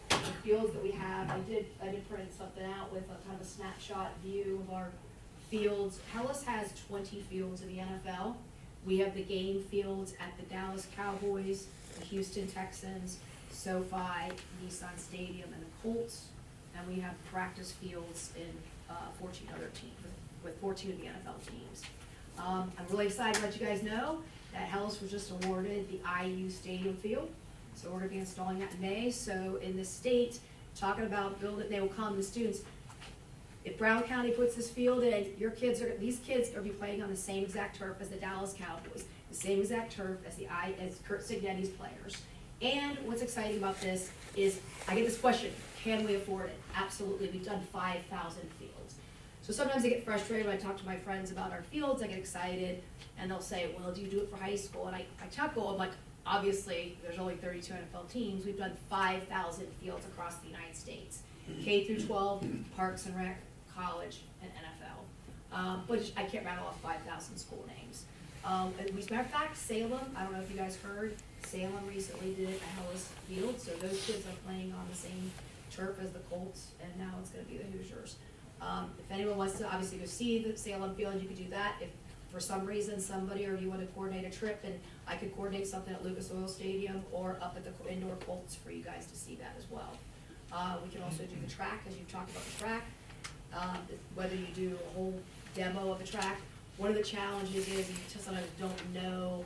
the fields that we have, I did print something out with a kind of a snapshot view of our fields. Hellas has 20 fields in the NFL. We have the game fields at the Dallas Cowboys, the Houston Texans, SoFi, Nissan Stadium, and the Colts. And we have practice fields in 14 other teams, with 14 of the NFL teams. I'm really excited to let you guys know that Hellas was just awarded the IU Stadium field. So we're gonna be installing that in May. So in the state, talking about building, they will come, the students, if Brown County puts this field in, these kids are be playing on the same exact turf as the Dallas Cowboys, the same exact turf as Kurt Signetti's players. And what's exciting about this is, I get this question, can we afford it? Absolutely, we've done 5,000 fields. So sometimes I get frustrated when I talk to my friends about our fields, I get excited, and they'll say, well, do you do it for high school? And I chuckle, I'm like, obviously, there's only 32 NFL teams, we've done 5,000 fields across the United States. K through 12, Parks and Rec, college, and NFL. But I can't rattle off 5,000 school names. As a matter of fact, Salem, I don't know if you guys heard, Salem recently did it at Hellas Field, so those kids are playing on the same turf as the Colts, and now it's gonna be the Hoosiers. If anyone wants to obviously go see the Salem Field, you could do that. If for some reason somebody or you want to coordinate a trip, and I could coordinate something at Lucas Oil Stadium or up at the indoor Colts for you guys to see that as well. We can also do the track, as you've talked about the track. Whether you do a whole demo of the track. One of the challenges is you sometimes don't know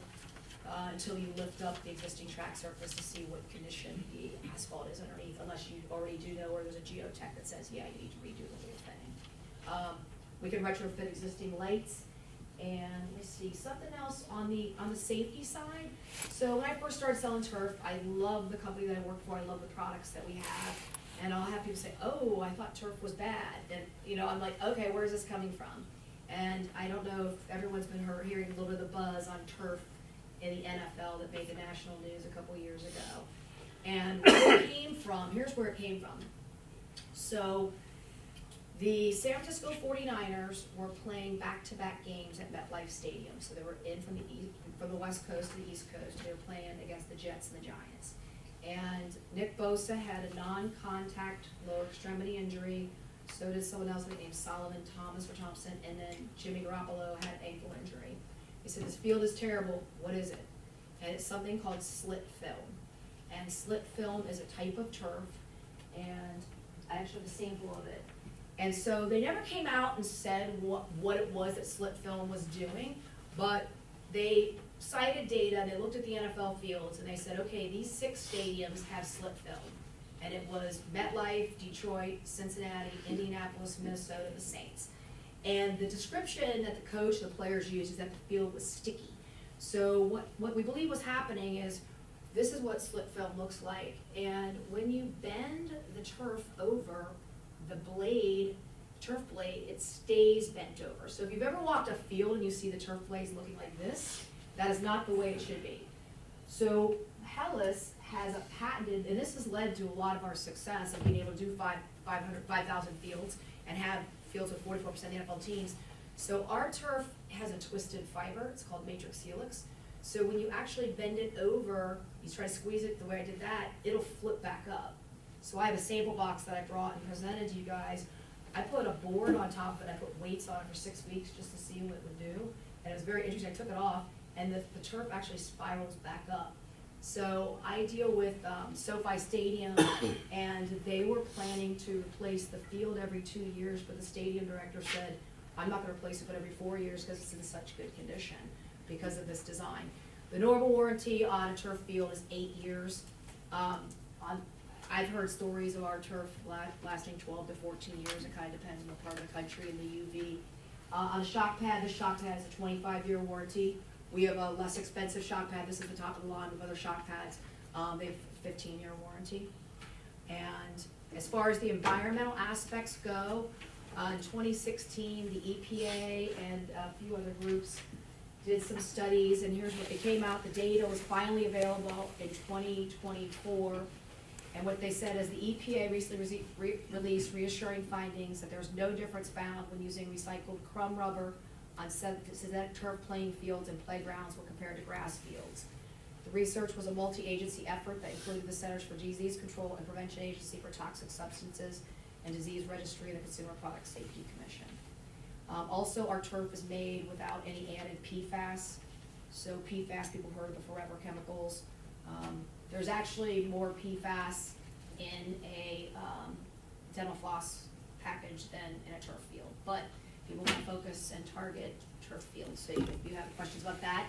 until you lift up the existing track surface to see what condition the asphalt is underneath, unless you already do know, or there's a geotech that says, yeah, you need to redo the whole thing. We can retrofit existing lights, and let me see, something else on the safety side. So when I first started selling turf, I love the company that I work for, I love the products that we have. And I'll have people say, oh, I thought turf was bad. And, I'm like, okay, where's this coming from? And I don't know if everyone's been hearing a little bit of the buzz on turf in the NFL that made the national news a couple years ago. And where it came from, here's where it came from. So The San Francisco 49ers were playing back-to-back games at MetLife Stadium. So they were in from the West Coast to the East Coast. They were playing against the Jets and the Giants. And Nick Bosa had a non-contact lower extremity injury. So did someone else named Solomon Thomas or Thompson. And then Jimmy Garoppolo had ankle injury. He said, this field is terrible. What is it? And it's something called slit film. And slit film is a type of turf. And I actually have a sample of it. And so they never came out and said what it was that slit film was doing, but they cited data, they looked at the NFL fields, and they said, okay, these 6 stadiums have slit film. And it was MetLife, Detroit, Cincinnati, Indianapolis, Minnesota, the Saints. And the description that the coach, the players used is that the field was sticky. So what we believe was happening is, this is what slit film looks like. And when you bend the turf over, the blade, turf blade, it stays bent over. So if you've ever walked a field and you see the turf blades looking like this, that is not the way it should be. So Hellas has a patented, and this has led to a lot of our success of being able to do 5,000 fields and have fields with 44% of the NFL teams. So our turf has a twisted fiber, it's called matrix helix. So when you actually bend it over, you try to squeeze it the way I did that, it'll flip back up. So I have a sample box that I brought and presented to you guys. I put a board on top of it, I put weights on it for 6 weeks just to see what it would do. And it was very interesting, I took it off, and the turf actually spirals back up. So I deal with SoFi Stadium, and they were planning to replace the field every 2 years, but the stadium director said, I'm not gonna replace it but every 4 years because it's in such good condition because of this design. The normal warranty on a turf field is 8 years. I've heard stories of our turf lasting 12 to 14 years. It kind of depends on the part of the country and the UV. On the shock pad, this shock pad has a 25-year warranty. We have a less expensive shock pad. This is the top of the line with other shock pads. They have a 15-year warranty. And as far as the environmental aspects go, in 2016, the EPA and a few other groups did some studies, and here's what they came out. The data was finally available in 2024. And what they said is the EPA recently released reassuring findings that there's no difference found when using recycled crumb rubber on synthetic turf playing fields and playgrounds when compared to grass fields. The research was a multi-agency effort that included the Centers for Disease Control and Prevention Agency for Toxic Substances and Disease Registry and the Consumer Product Safety Commission. Also, our turf is made without any added PFAS. So PFAS, people heard of the forever chemicals. There's actually more PFAS in a dental floss package than in a turf field. But people want to focus and target turf fields, so if you have questions about that.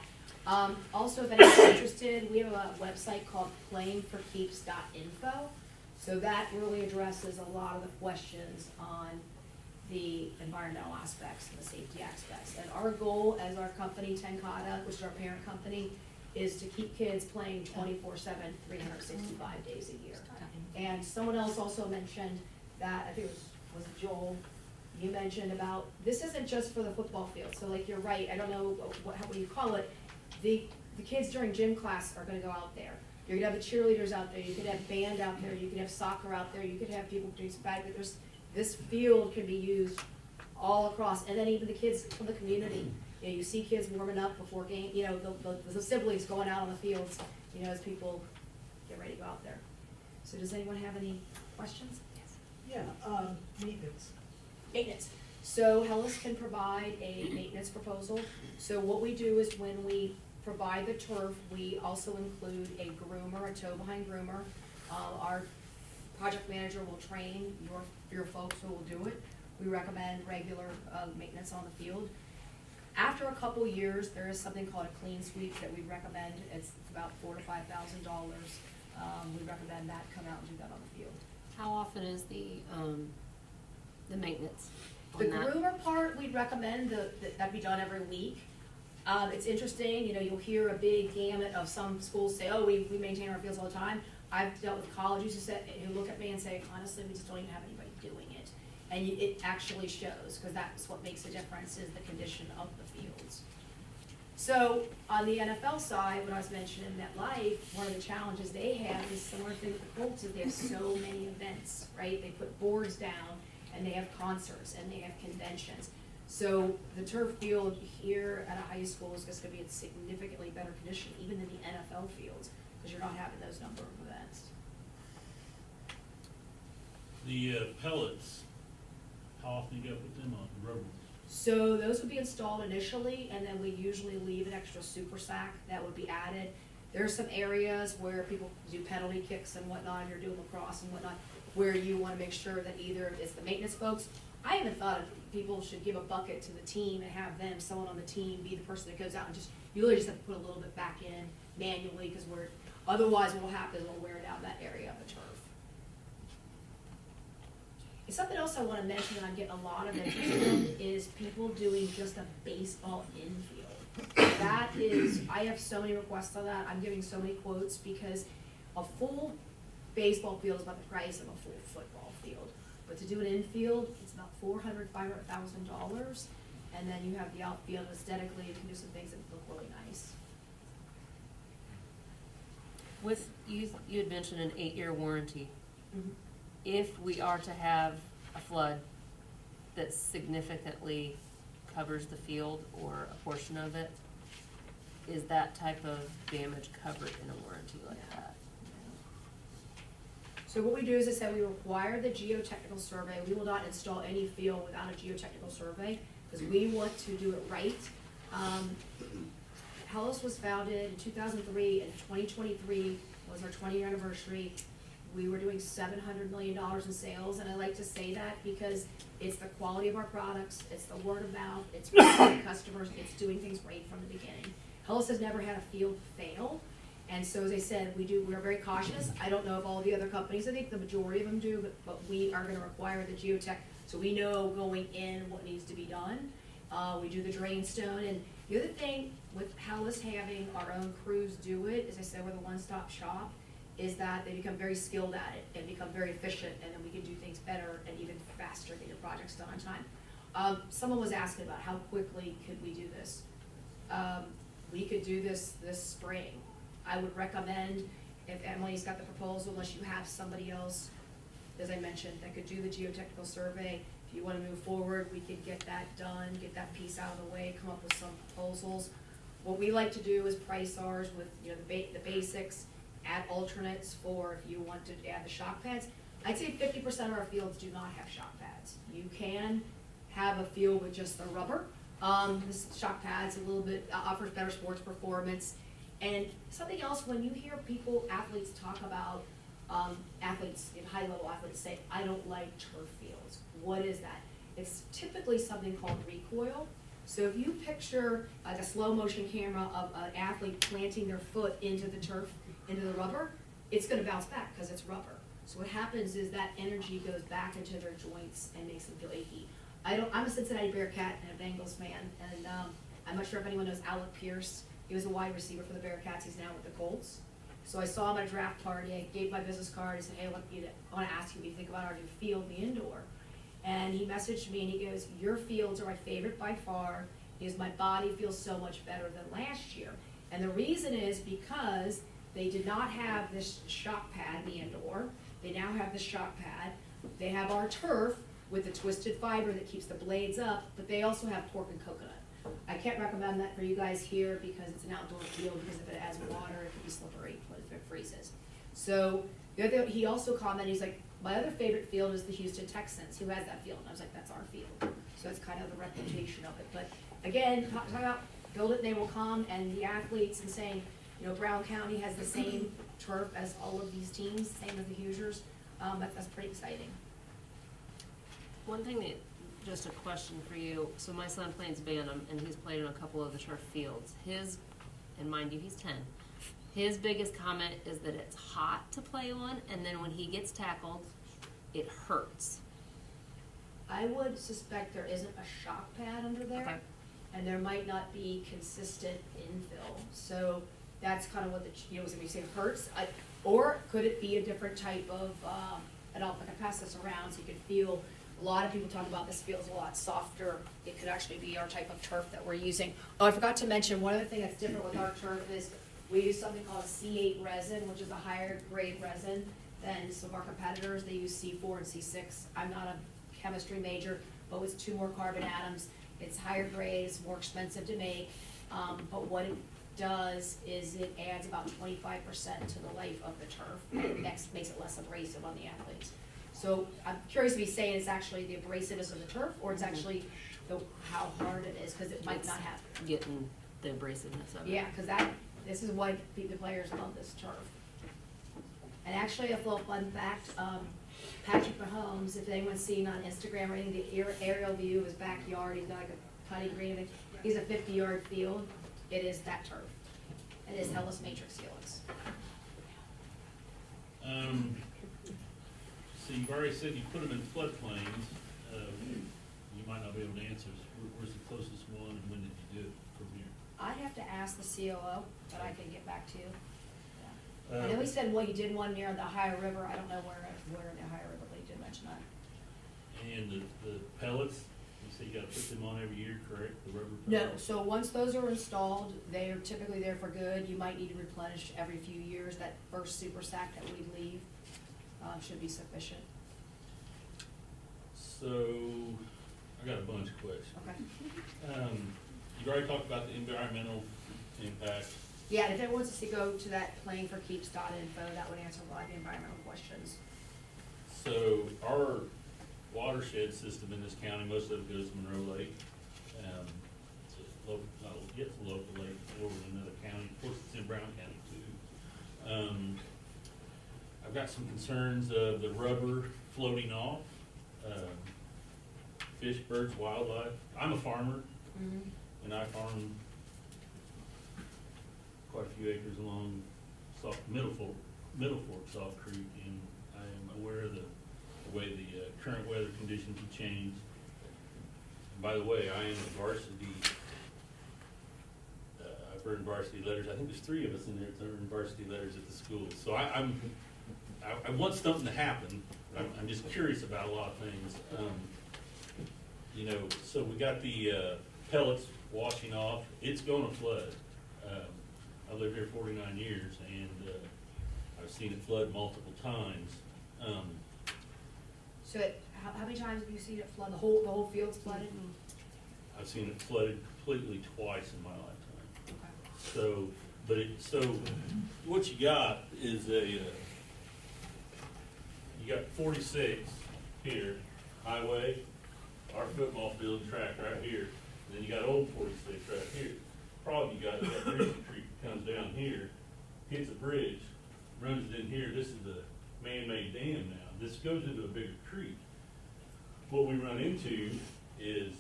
Also, if anyone's interested, we have a website called playingforkeeps.info. So that really addresses a lot of the questions on the environmental aspects and the safety aspects. And our goal as our company, Tenkata, which is our parent company, is to keep kids playing 24/7, 365 days a year. And someone else also mentioned that, I think it was Joel, you mentioned about, this isn't just for the football field. So like, you're right, I don't know what you call it. The kids during gym class are gonna go out there. You're gonna have the cheerleaders out there, you could have band out there, you could have soccer out there, you could have people doing some badminton. This field can be used all across, and then even the kids from the community. You know, you see kids warming up before game, you know, the siblings going out on the fields, you know, as people get ready to go out there. So does anyone have any questions? Yes. Yeah, maintenance. Maintenance. So Hellas can provide a maintenance proposal. So what we do is when we provide the turf, we also include a groomer, a tow-behind groomer. Our project manager will train your folks who will do it. We recommend regular maintenance on the field. After a couple years, there is something called a clean sweep that we recommend. It's about $4,000 to $5,000. We recommend that come out and do that on the field. How often is the maintenance The on that? groomer part, we'd recommend that be done every week. It's interesting, you know, you'll hear a big gamut of some schools say, oh, we maintain our fields all the time. I've dealt with colleges who look at me and say, honestly, we just don't even have anybody doing it. And it actually shows, because that's what makes a difference, is the condition of the fields. So on the NFL side, when I was mentioning MetLife, one of the challenges they have is similar thing with the Colts, is they have so many events, right? They put boards down, and they have concerts, and they have conventions. So the turf field here at a high school is just gonna be in significantly better condition, even than the NFL fields, because you're not having those number of events. The pellets, how often you gotta put them on, the rubber ones? So those would be installed initially, and then we usually leave an extra super sack that would be added. There are some areas where people do penalty kicks and whatnot, if you're doing lacrosse and whatnot, where you wanna make sure that either it's the maintenance folks. I even thought of people should give a bucket to the team and have them, someone on the team, be the person that goes out and just, you really just have to put a little bit back in manually, because otherwise what'll happen is we'll wear down that area of the turf. Something else I wanna mention that I'm getting a lot of interest in is people doing just a baseball infield. That is, I have so many requests on that, I'm getting so many quotes, because a full baseball field is about the price of a full football field. But to do an infield, it's about $400,000, and then you have the outfield aesthetically, you can do some things that look really nice. With, you had mentioned an 8-year warranty. Mhm. If we are to have a flood that significantly covers the field or a portion of it, is that type of damage covered in a warranty like that? So what we do is I said we require the geotechnical survey. We will not install any field without a geotechnical survey, because we want to do it right. Hellas was founded in 2003, and 2023 was our 20-year anniversary. We were doing $700 million in sales, and I like to say that because it's the quality of our products, it's the word of mouth, it's the customers, it's doing things right from the beginning. Hellas has never had a field fail, and so as I said, we're very cautious. I don't know if all the other companies, I think the majority of them do, but we are gonna require the geotech, so we know going in what needs to be done. We do the drain stone, and the other thing with Hellas having our own crews do it, as I said, we're the one-stop shop, is that they become very skilled at it and become very efficient, and then we can do things better and even faster, get your projects done on time. Someone was asking about how quickly could we do this. We could do this spring. I would recommend, if Emily's got the proposal, unless you have somebody else, as I mentioned, that could do the geotechnical survey. If you wanna move forward, we could get that done, get that piece out of the way, come up with some proposals. What we like to do is price ours with, the basics, add alternates for if you want to add the shock pads. I'd say 50% of our fields do not have shock pads. You can have a field with just the rubber. This shock pads a little bit offers better sports performance. And something else, when you hear athletes talk about, high-level athletes say, I don't like turf fields. What is that? It's typically something called recoil. So if you picture like a slow motion camera of an athlete planting their foot into the turf, into the rubber, it's gonna bounce back because it's rubber. So what happens is that energy goes back into their joints and makes them feel achy. I'm a Cincinnati Bearcat and a Bengals fan, and I'm not sure if anyone knows Alec Pierce. He was a wide receiver for the Bearcats. He's now with the Colts. So I saw him at a draft party. I gave my business card. I said, hey, I want to ask you what you think about our new field, the indoor. And he messaged me and he goes, your fields are my favorite by far. He goes, my body feels so much better than last year. And the reason is because they did not have this shock pad in the indoor. They now have the shock pad. They have our turf with the twisted fiber that keeps the blades up, but they also have pork and coconut. I can't recommend that for you guys here because it's an outdoor field, because if it has water, it can be slippery if it freezes. So the other, he also commented, he's like, my other favorite field is the Houston Texans. Who has that field? And I was like, that's our field. So that's kind of the reputation of it. But again, talk about build it and they will come, and the athletes and saying, Brown County has the same turf as all of these teams, same as the Hoosiers. That's pretty exciting. One thing that, just a question for you, so my son plays Bantam, and he's played in a couple of the turf fields. And mind you, he's 10. His biggest comment is that it's hot to play on, and then when he gets tackled, it hurts. I would suspect there isn't a shock pad under there, Okay. and there might not be consistent infill. So that's kind of what when you say hurts, or could it be a different type of, I can pass this around so you can feel. A lot of people talk about this feels a lot softer. It could actually be our type of turf that we're using. Oh, I forgot to mention, one other thing that's different with our turf is we use something called a C8 resin, which is a higher grade resin than some of our competitors. They use C4 and C6. I'm not a chemistry major, but with 2 more carbon atoms. It's higher grade, it's more expensive to make, but what it does is it adds about 25% to the life of the turf, and it makes it less abrasive on the athletes. So I'm curious if he's saying it's actually the abrasiveness of the turf, or it's actually how hard it is, because it might not have. Getting the abrasiveness of it. Yeah, because this is why the players love this turf. And actually, a little fun fact, Patrick Mahomes, if anyone's seen on Instagram or anything, the aerial view of his backyard, he's got like a putting green, he's a 50-yard field. It is that turf. It is Hellas Matrix Helix. So you've already said you put them in floodplains. You might not be able to answer this. Where's the closest one, and when did you do it from here? I'd have to ask the COO, but I can get back to you. Yeah. I know he said, well, he did one near the Ohio River. I don't know where in the Ohio River, but he did mention that. And the pellets, you say you gotta put them on every year, correct? The rubber No, pellets? so once those are installed, they are typically there for good. You might need to replenish every few years. That first super sack that we leave should be sufficient. So, I got a bunch of questions. Okay. You've already talked about the environmental impact. Yeah, and if it wants us to go to that playingforkeeps.info, that would answer a lot of the environmental questions. So, our watershed system in this county, most of it goes to Monroe Lake. It's a local, it's a local lake over in another county. Of course, it's in Brown County too. I've got some concerns of the rubber floating off, fish, birds, wildlife. I'm a farmer, and I farm quite a few acres along Middle Fork Salt Creek, and I am aware of the way the current weather conditions have changed. And by the way, I am a varsity, I've earned varsity letters. I think there's 3 of us in there that earned varsity letters at the school. So I want something to happen. I'm just curious about a lot of things. You know, so we got the pellets washing off. It's gonna flood. I've lived here 49 years, and I've seen it flood multiple times. So how many times have you seen it flood? The whole field's flooded? I've seen it flooded completely twice in my lifetime. Okay. So what you got is you got 46 here, highway, our football field track right here, and then you got old 46 right here. Problem you got is that Reason Creek comes down here, hits a bridge, runs it in here. This is the man-made dam now. This goes into a bigger creek. What we run into is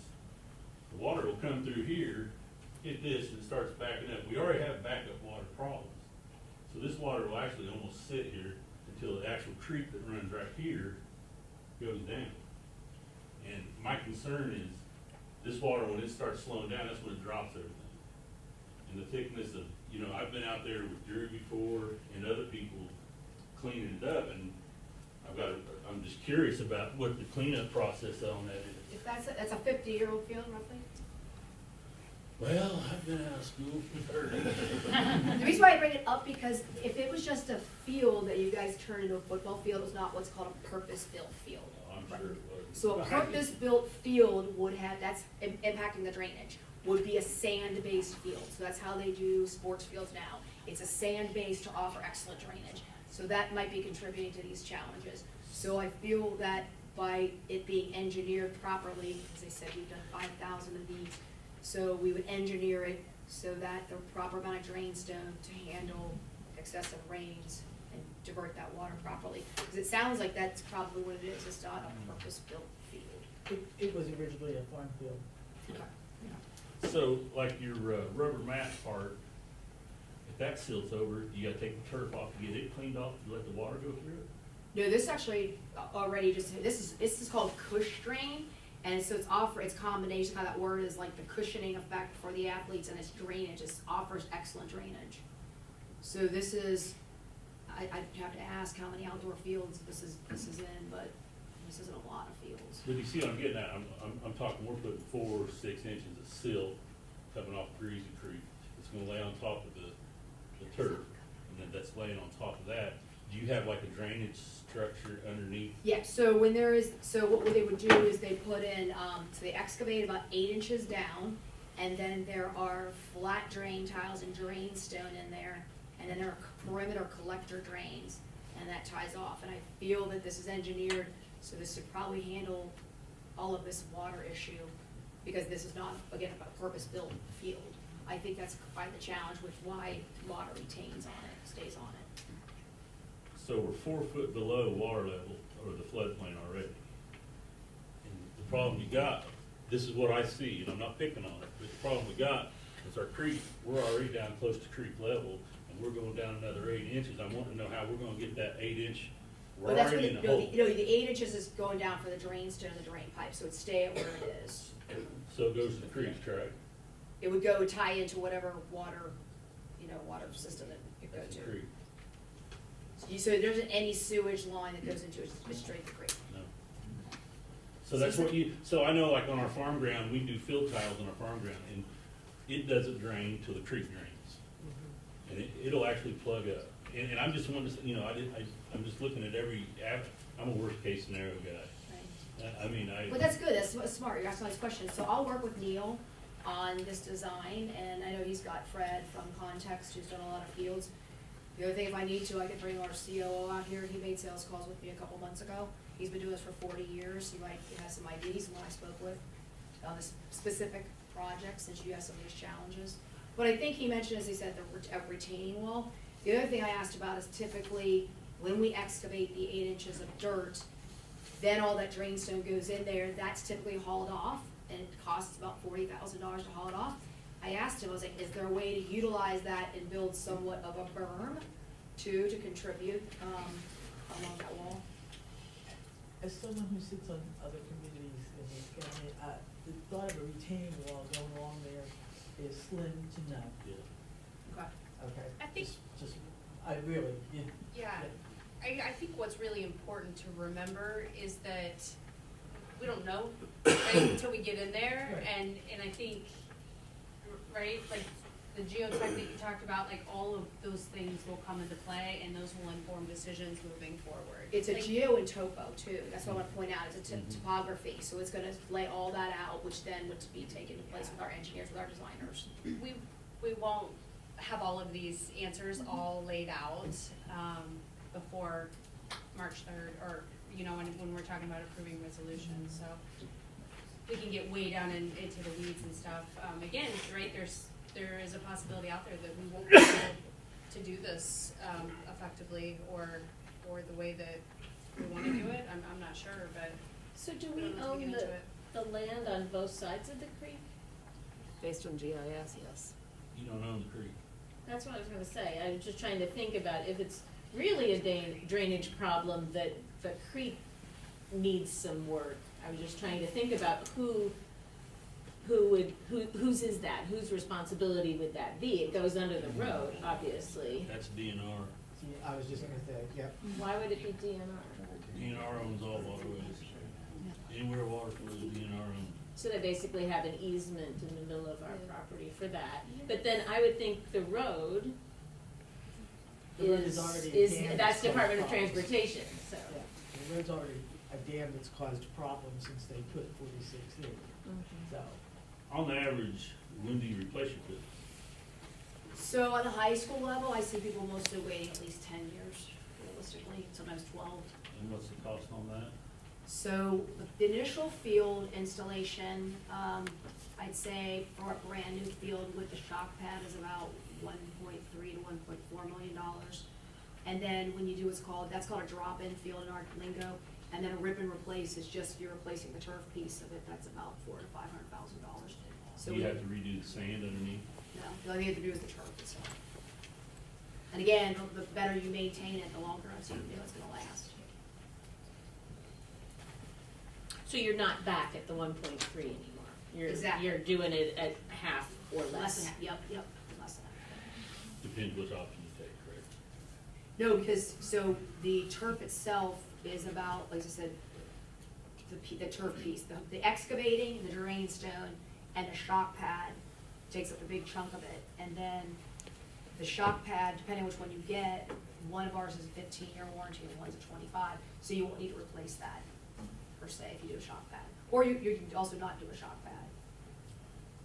the water will come through here, hit this, and it starts backing up. We already have backup water problems. So this water will actually almost sit here until the actual creek that runs right here goes down. And my concern is this water, when it starts slowing down, that's when it drops everything. And the thickness of, you know, I've been out there with Drew before and other people cleaning it up, and I'm just curious about what the cleanup process on that is. If that's a 50-year-old field roughly? Well, I've been out of school for 30. The reason why I bring it up, because if it was just a field that you guys turned into a football field, it's not what's called a purpose-built field. I'm sure it was. So a purpose-built field would have, that's impacting the drainage, would be a sand-based field. So that's how they do sports fields now. It's a sand-based to offer excellent drainage. So that might be contributing to these challenges. So I feel that by it being engineered properly, as I said, we've done 5,000 of these, so we would engineer it so that the proper amount of drain stone to handle excessive rains and divert that water properly. Because it sounds like that's probably what it is, it's not a purpose-built field. It was originally a farm field. Okay. So, like your rubber mat part, if that silts over, you gotta take the turf off to get it cleaned off to let the water go through it? No, this actually already just, this is called cush drain, and so it's combination, how that word is like the cushioning effect for the athletes, and its drainage, it offers excellent drainage. So this is, I'd have to ask how many outdoor fields this is in, but this isn't a lot of fields. But you see what I'm getting at, I'm talking, we're putting 4 or 6 inches of silt coming off Greasy Creek. It's gonna lay on top of the turf, and then that's laying on top of that. do you have like a drainage structure underneath? Yeah, so when there is, so what they would do is they put in, so they excavate about 8 inches down, and then there are flat drain tiles and drain stone in there, and then there are perimeter collector drains, and that ties off. And I feel that this is engineered, so this should probably handle all of this water issue, because this is not, again, a purpose-built field. I think that's quite the challenge with why water retains on it, stays on it. So we're 4 foot below water level, or the floodplain already. And the problem you got, this is what I see, and I'm not picking on it, but the problem we got is our creek, we're already down close to creek level, and we're going down another 8 inches. I want to know how we're gonna get that 8 inch, we're Well, that's what, already in the no, hole. the 8 inches is going down for the drain stone and the drain pipe, so it'd stay at where it is. So it goes to the creek, right? It would go tie into whatever water, water system that it goes That's to. the creek, So there isn't any sewage line that goes into it, it's straight to the creek. no. So that's what you, so I know like on our farm ground, we do fill tiles on our farm ground, and it doesn't drain till the creek drains. And it'll actually plug up. And I'm just one, I'm just looking at I'm a worst case scenario guy. I mean, Well, that's good, that's smart, you're asking all these questions. So I'll work with Neil on this design, and I know he's got Fred from Context, who's done a lot of fields. The other thing, if I need to, I could bring our COO out here. He made sales calls with me a couple months ago. He's been doing this for 40 years. He might have some ideas when I spoke with on this specific project, since you have some of these challenges. But I think he mentioned, as he said, the retaining wall. The other thing I asked about is typically when we excavate the 8 inches of dirt, then all that drain stone goes in there. That's typically hauled off, and it costs about $40,000 to haul it off. I asked him, I was like, is there a way to utilize that and build somewhat of a berm to contribute along that wall? As someone who sits on other communities in the county, the thought of a retaining wall going along there is slim to none. yeah. Okay. Okay? I think- I really, Yeah, I think what's really important to remember is that we don't know, right, until we get in there, Right. and I think, right, like, the geotech that you talked about, like, all of those things will come into play, and those will inform decisions moving forward. It's a Like, geo and topo too, that's what I want to point out, it's a topography, so it's gonna lay all that out, which then would be taken into place with our engineers, with our designers. we won't have all of these answers all laid out, before March 3rd, or, when we're talking about approving resolutions, so we can get way down into the weeds and stuff. Again, right, there is a possibility out there that we won't be able to do this, effectively, or the way that we wanna do it, I'm not sure, but So do I we don't know until we own get into it. the land on both sides of the creek? Based on GIS, yes. You don't own the creek. That's what I was gonna say, I was just trying to think about if it's really a drainage problem that the creek needs some work. I was just trying to think about whose is that? Whose responsibility would that be? It goes under the road, obviously. That's DNR. I was just gonna say, yep. Why would it be DNR? DNR owns all waterways. Anywhere water flows, DNR owns. So they basically have an easement in the middle of our property for that. But then I would think the road The road is already a is, dam that's that's Department of caused problems. Transportation, so. yeah, the road's already a dam that's caused problems since they put 46 in, so. On average, when do you replace your filter? So on the high school level, I see people mostly waiting at least 10 years, realistically, sometimes 12. And what's the cost on that? So the initial field installation, I'd say for a brand new field with the shock pad is about $1.3 to $1.4 million. And then when you do that's called a drop-in field in our lingo. And then a rip and replace is just you're replacing the turf piece of it. That's about $400,000 to $500,000. So Do you have to redo the sand underneath? no, the only thing you have to do is the turf itself. And again, the better you maintain it, the longer it's gonna last. So you're not back at the 1.3 anymore? Exactly. You're doing it at half or less? Less than that, yep, less than that. Depends which option you take, correct? No, because, so the turf itself is about, like I said, the turf piece, the excavating, the drain stone, and the shock pad takes up a big chunk of it. And then The shock pad, depending which one you get, one of ours is a 15-year warranty and one's a 25, so you won't need to replace that, per se, if you do a shock pad. Or you can also not do a shock pad.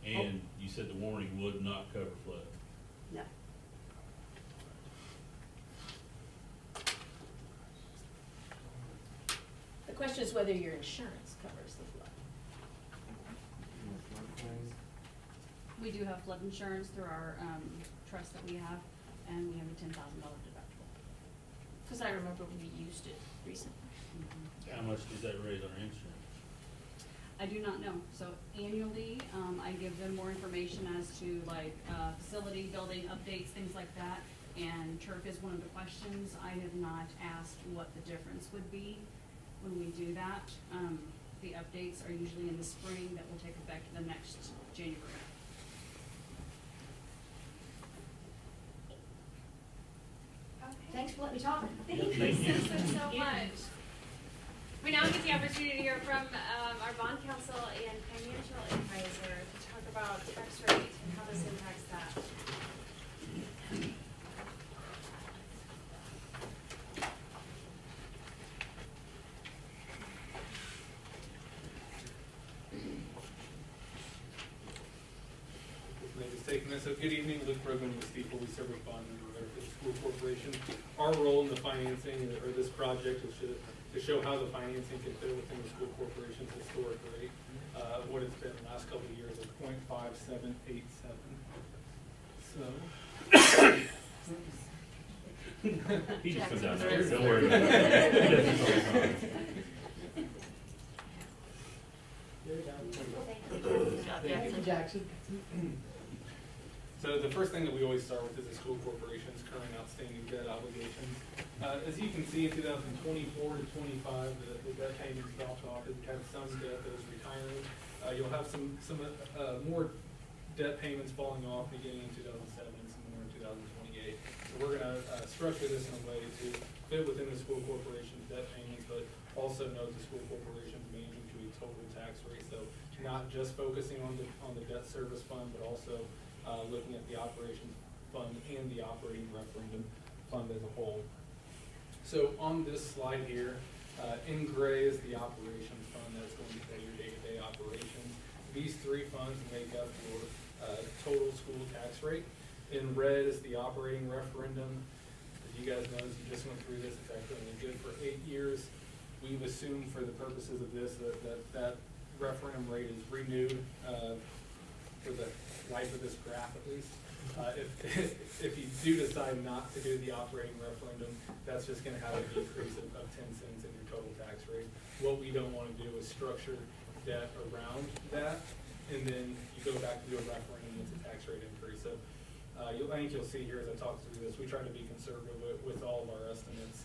And you said the warranty would not cover flood. No. The question is whether your insurance covers the flood. We do have flood insurance through our, trust that we have, and we have a $10,000 deductible. Because I remember we used it recently. How much does that raise our insurance? I do not know, so annually, I give them more information as to like, facility, building updates, things like that. And turf is one of the questions. I have not asked what the difference would be when we do that. The updates are usually in the spring that will take effect the next January. Thanks for letting me talk. Thank you so Yeah. much. We now get the opportunity to hear from our bond counsel and financial advisor to talk about tax rate and how this impacts that. Maybe taking this. So good evening, Luke Rogan with Steeple. We serve a bond for the school corporation. Our role in the financing or this project is to show how the financing can fit within the school corporation's historic rate. What it's been the last couple of years is 0.5787. So. He just comes downstairs, don't worry about it. Thank you, Jackson. So the first thing that we always start with is the school corporation's current outstanding debt obligations. As you can see, in 2024 to 25, the debt payments dropped off. It had some debt that was retiring. You'll have some more debt payments falling off beginning in 2007 and some more in 2028. So we're going to structure this in a way to fit within the school corporation's debt payments, but also note the school corporation's managing to a total tax rate. So not just focusing on the debt service fund, but also looking at the operations fund and the operating referendum fund as a whole. So on this slide here, in gray is the operations fund that's going to pay your day-to-day operations. These three funds make up your total school tax rate. In red is the operating referendum. As you guys know, as you just went through this, it's actually only good for 8 years. We've assumed for the purposes of this that referendum rate is renewed for the life of this graph at least. If you do decide not to do the operating referendum, that's just gonna have a decrease of 10 cents in your total tax rate. What we don't wanna do is structure debt around that, and then you go back to do a referendum, it's a tax rate increase. So I think you'll see here as I talk through this, we try to be conservative with all of our estimates.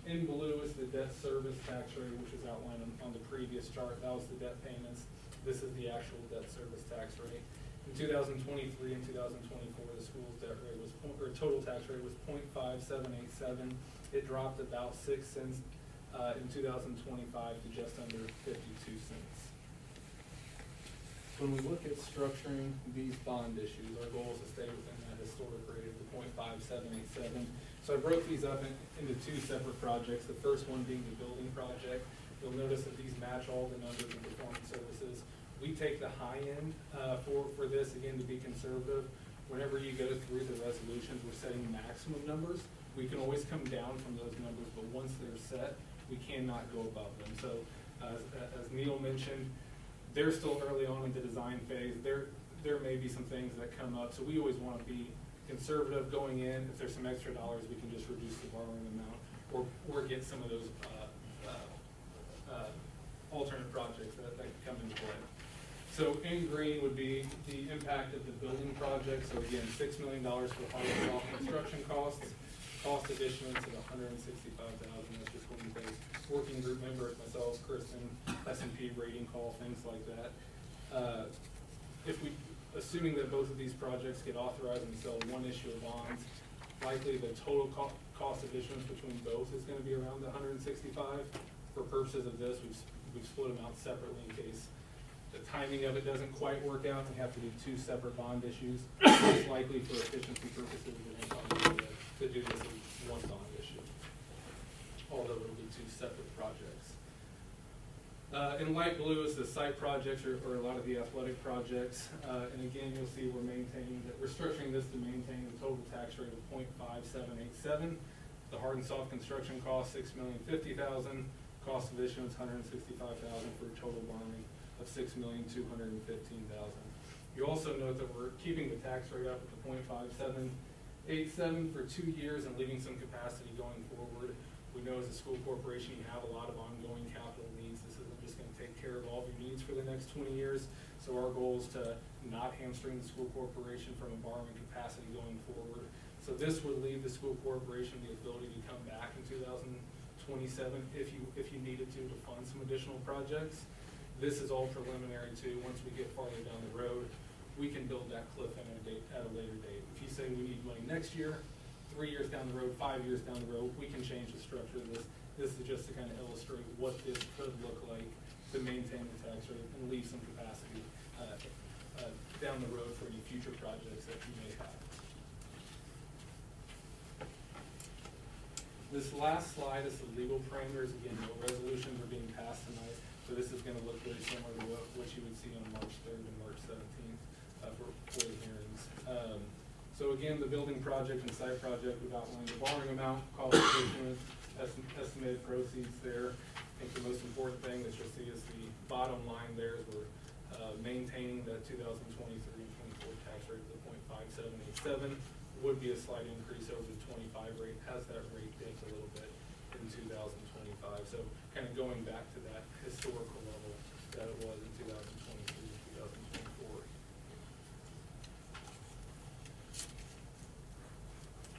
In blue is the debt service tax rate, which is outlined on the previous chart. That was the debt payments. This is the actual debt service tax rate. In 2023 and 2024, the school's debt rate was, or total tax rate was 0.5787. It dropped about 6 cents in 2025 to just under 52 cents. When we look at structuring these bond issues, our goal is to stay within that historic rate of the 0.5787. So I broke these up into two separate projects. The first one being the building project. You'll notice that these match all the numbers in performance services. We take the high end for this, again, to be conservative. Whenever you go through the resolutions, we're setting maximum numbers. We can always come down from those numbers, but once they're set, we cannot go above them. So as Neil mentioned, they're still early on in the design phase. There may be some things that come up, so we always want to be conservative going in. If there's some extra dollars, we can just reduce the borrowing amount or get some of those alternate projects that can come into play. So in green would be the impact of the building project. So again, $6 million for hard construction costs, cost of issuance of $165,000. That's just going to be working group members, myself, Kristen, S&P rating call, things like that. Assuming that both of these projects get authorized and we sell one issue of bonds, likely the total cost of issuance between both is going to be around the $165,000. For purposes of this, we've split them out separately in case the timing of it doesn't quite work out, we have to do two separate bond issues. Most likely for efficiency purposes, we're gonna probably to do this as one bond issue, although it'll be two separate projects. In light blue is the site projects or a lot of the athletic projects. And again, you'll see we're structuring this to maintain the total tax rate of 0.5787. The hard and soft construction cost, $6,050,000. Cost of issuance, $165,000 for a total borrowing of $6,215,000. You also note that we're keeping the tax rate up at the 0.5787 for 2 years and leaving some capacity going forward. We know as a school corporation, you have a lot of ongoing capital needs. This isn't just gonna take care of all of your needs for the next 20 years. So our goal is to not hamstring the school corporation from a borrowing capacity going forward. So this would leave the school corporation the ability to come back in 2027 if you needed to fund some additional projects. This is all preliminary too. Once we get farther down the road, we can build that cliff in at a later date. If you say we need money next year, 3 years down the road, 5 years down the road, we can change the structure of this. This is just to kind of illustrate what this could look like to maintain the tax rate and leave some capacity down the road for any future projects that you may have. This last slide is the legal parameters. Again, no resolutions are being passed tonight, so this is going to look very similar to what you would see on March 3rd and March 17th for the hearings. So again, the building project and site project, we've outlined the borrowing amount, cost of issuance, estimated proceeds there. I think the most important thing that you'll see is the bottom line there is we're maintaining the 2023 and 24 tax rate of the 0.5787. Would be a slight increase over the 25 rate, has that rate dipped a little bit in 2025. So kind of going back to that historical level that it was in 2023 and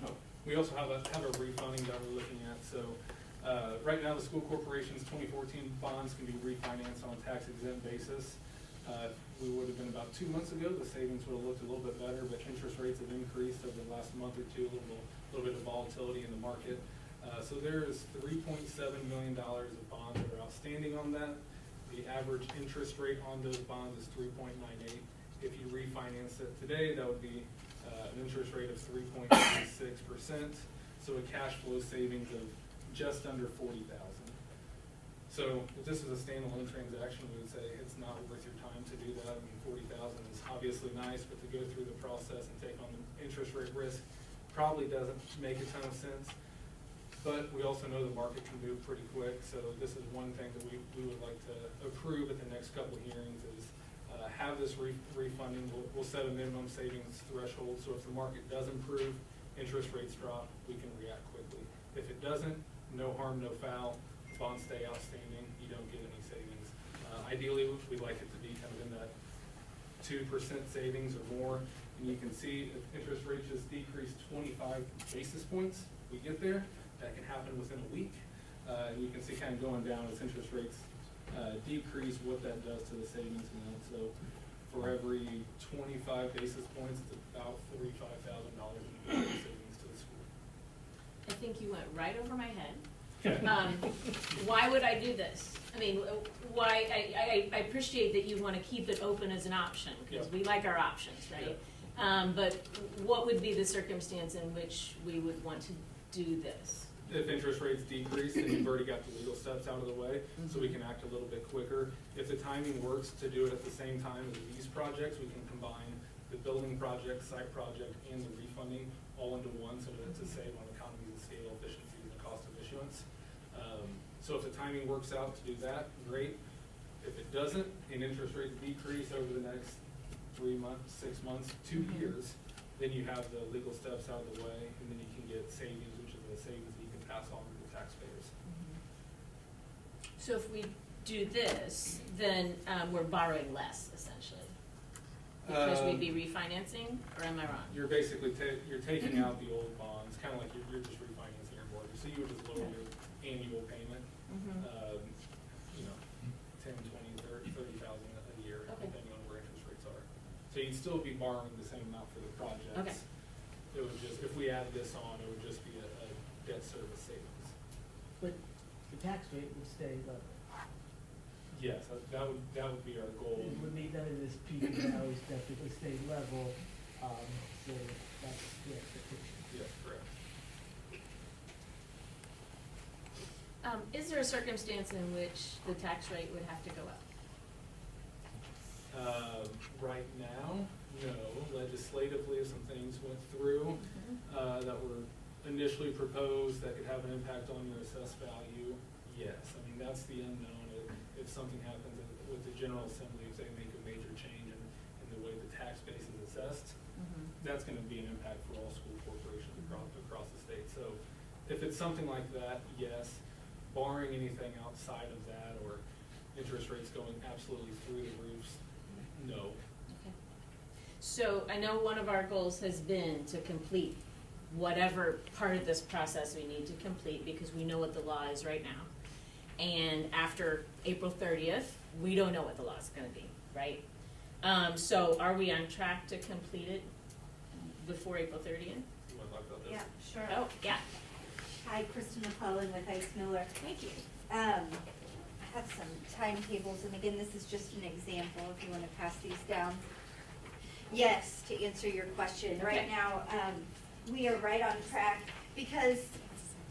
2024. We also have a refunding that we're looking at. So right now, the school corporation's 2014 bonds can be refinanced on a tax exempt basis. We would have been about 2 months ago, the savings would have looked a little bit better, but interest rates have increased over the last month or two, a little bit of volatility in the market. So there's $3.7 million of bonds that are outstanding on that. The average interest rate on those bonds is 3.98. If you refinance it today, that would be an interest rate of 3.96%. So a cash flow savings of just under $40,000. So if this is a standalone transaction, we would say it's not worth your time to do that. I mean, $40,000 is obviously nice, but to go through the process and take on the interest rate risk probably doesn't make a ton of sense. But we also know the market can move pretty quick, so this is one thing that we would like to approve at the next couple of hearings is have this refunding. We'll set a minimum savings threshold, so if the market does improve, interest rates drop, we can react quickly. If it doesn't, no harm, no foul. Bonds stay outstanding, you don't get any savings. Ideally, we'd like it to be kind of in that 2% savings or more. And you can see if interest rates just decrease 25 basis points, we get there. That can happen within a week. And you can see kind of going down as interest rates decrease, what that does to the savings amount. So for every 25 basis points, it's about $45,000 in savings to the school. I think you went right over my head. Why would I do this? I mean, why, I appreciate that you want to keep it open as an option, because we like our options, right? But what would be the circumstance in which we would want to do this? If interest rates decrease, then you've already got the legal steps out of the way, so we can act a little bit quicker. If the timing works to do it at the same time as these projects, we can combine the building project, site project, and the refunding all into one, so that it's a save on economies of scale, efficiency, and the cost of issuance. So if the timing works out to do that, great. If it doesn't, and interest rates decrease over the next 3 months, 6 months, 2 years, then you have the legal steps out of the way, and then you can get savings, which is the savings that you can pass on to the taxpayers. So if we do this, then we're borrowing less, essentially, because we'd be refinancing, or am I wrong? You're basically you're taking out the old bonds, kind of like you're just refinancing your mortgage. So you would just lower your annual payment, 10, 20, 30,000 a year, depending on where interest rates are. So you'd still be borrowing the same amount for the projects. It would just, if we add this on, it would just be a debt service savings. But the tax rate would stay low. Yes, that would be our goal. And when they done it as peak and valleys depth at the state level, so that's the expectation. Yes, correct. Is there a circumstance in which the tax rate would have to go up? Right now, no. Legislatively, some things went through that were initially proposed that could have an impact on your assessed value. Yes, I mean, that's the unknown. If something happens with the General Assembly, if they make a major change in the way the tax base is assessed, that's going to be an impact for all school corporations across the state. So if it's something like that, yes. Barring anything outside of that or interest rates going absolutely through the roofs, no. Okay. So I know one of our goals has been to complete whatever part of this process we need to complete because we know what the law is right now. And after April 30th, we don't know what the law is going to be, right? So are we on track to complete it before April 30th? You want to talk about this? Yeah, sure. Oh, yeah. Hi, Kristen McClellan with Ice Miller. Thank you. I have some timetables, and again, this is just an example, if you want to pass these down. Yes, to answer your question, right Okay. now, we are right on track, because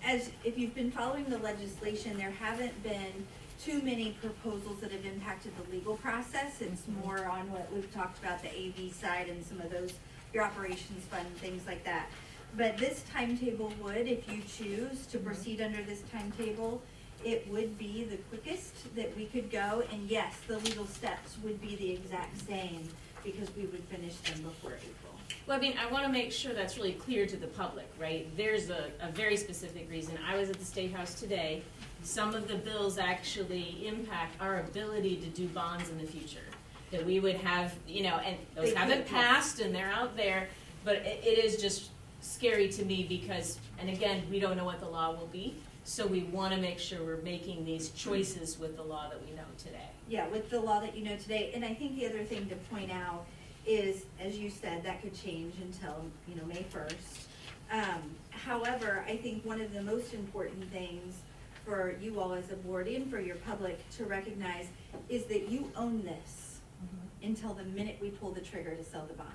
if you've been following the legislation, there haven't been too many proposals that have impacted the legal process. It's more on what we've talked about, the AV side and some of those, your operations fund, things like that. But this timetable would, if you choose to proceed under this timetable, it would be the quickest that we could go. And yes, the legal steps would be the exact same because we would finish them before April. Well, I mean, I want to make sure that's really clear to the public, right? There's a very specific reason. I was at the State House today. Some of the bills actually impact our ability to do bonds in the future. That we would have, and those haven't passed and they're out there, but it is just scary to me because, and again, we don't know what the law will be, so we want to make sure we're making these choices with the law that we know today. Yeah, with the law that you know today. And I think the other thing to point out is, as you said, that could change until, May 1st. However, I think one of the most important things for you all as a board and for your public to recognize is that you own this until the minute we pull the trigger to sell the bonds.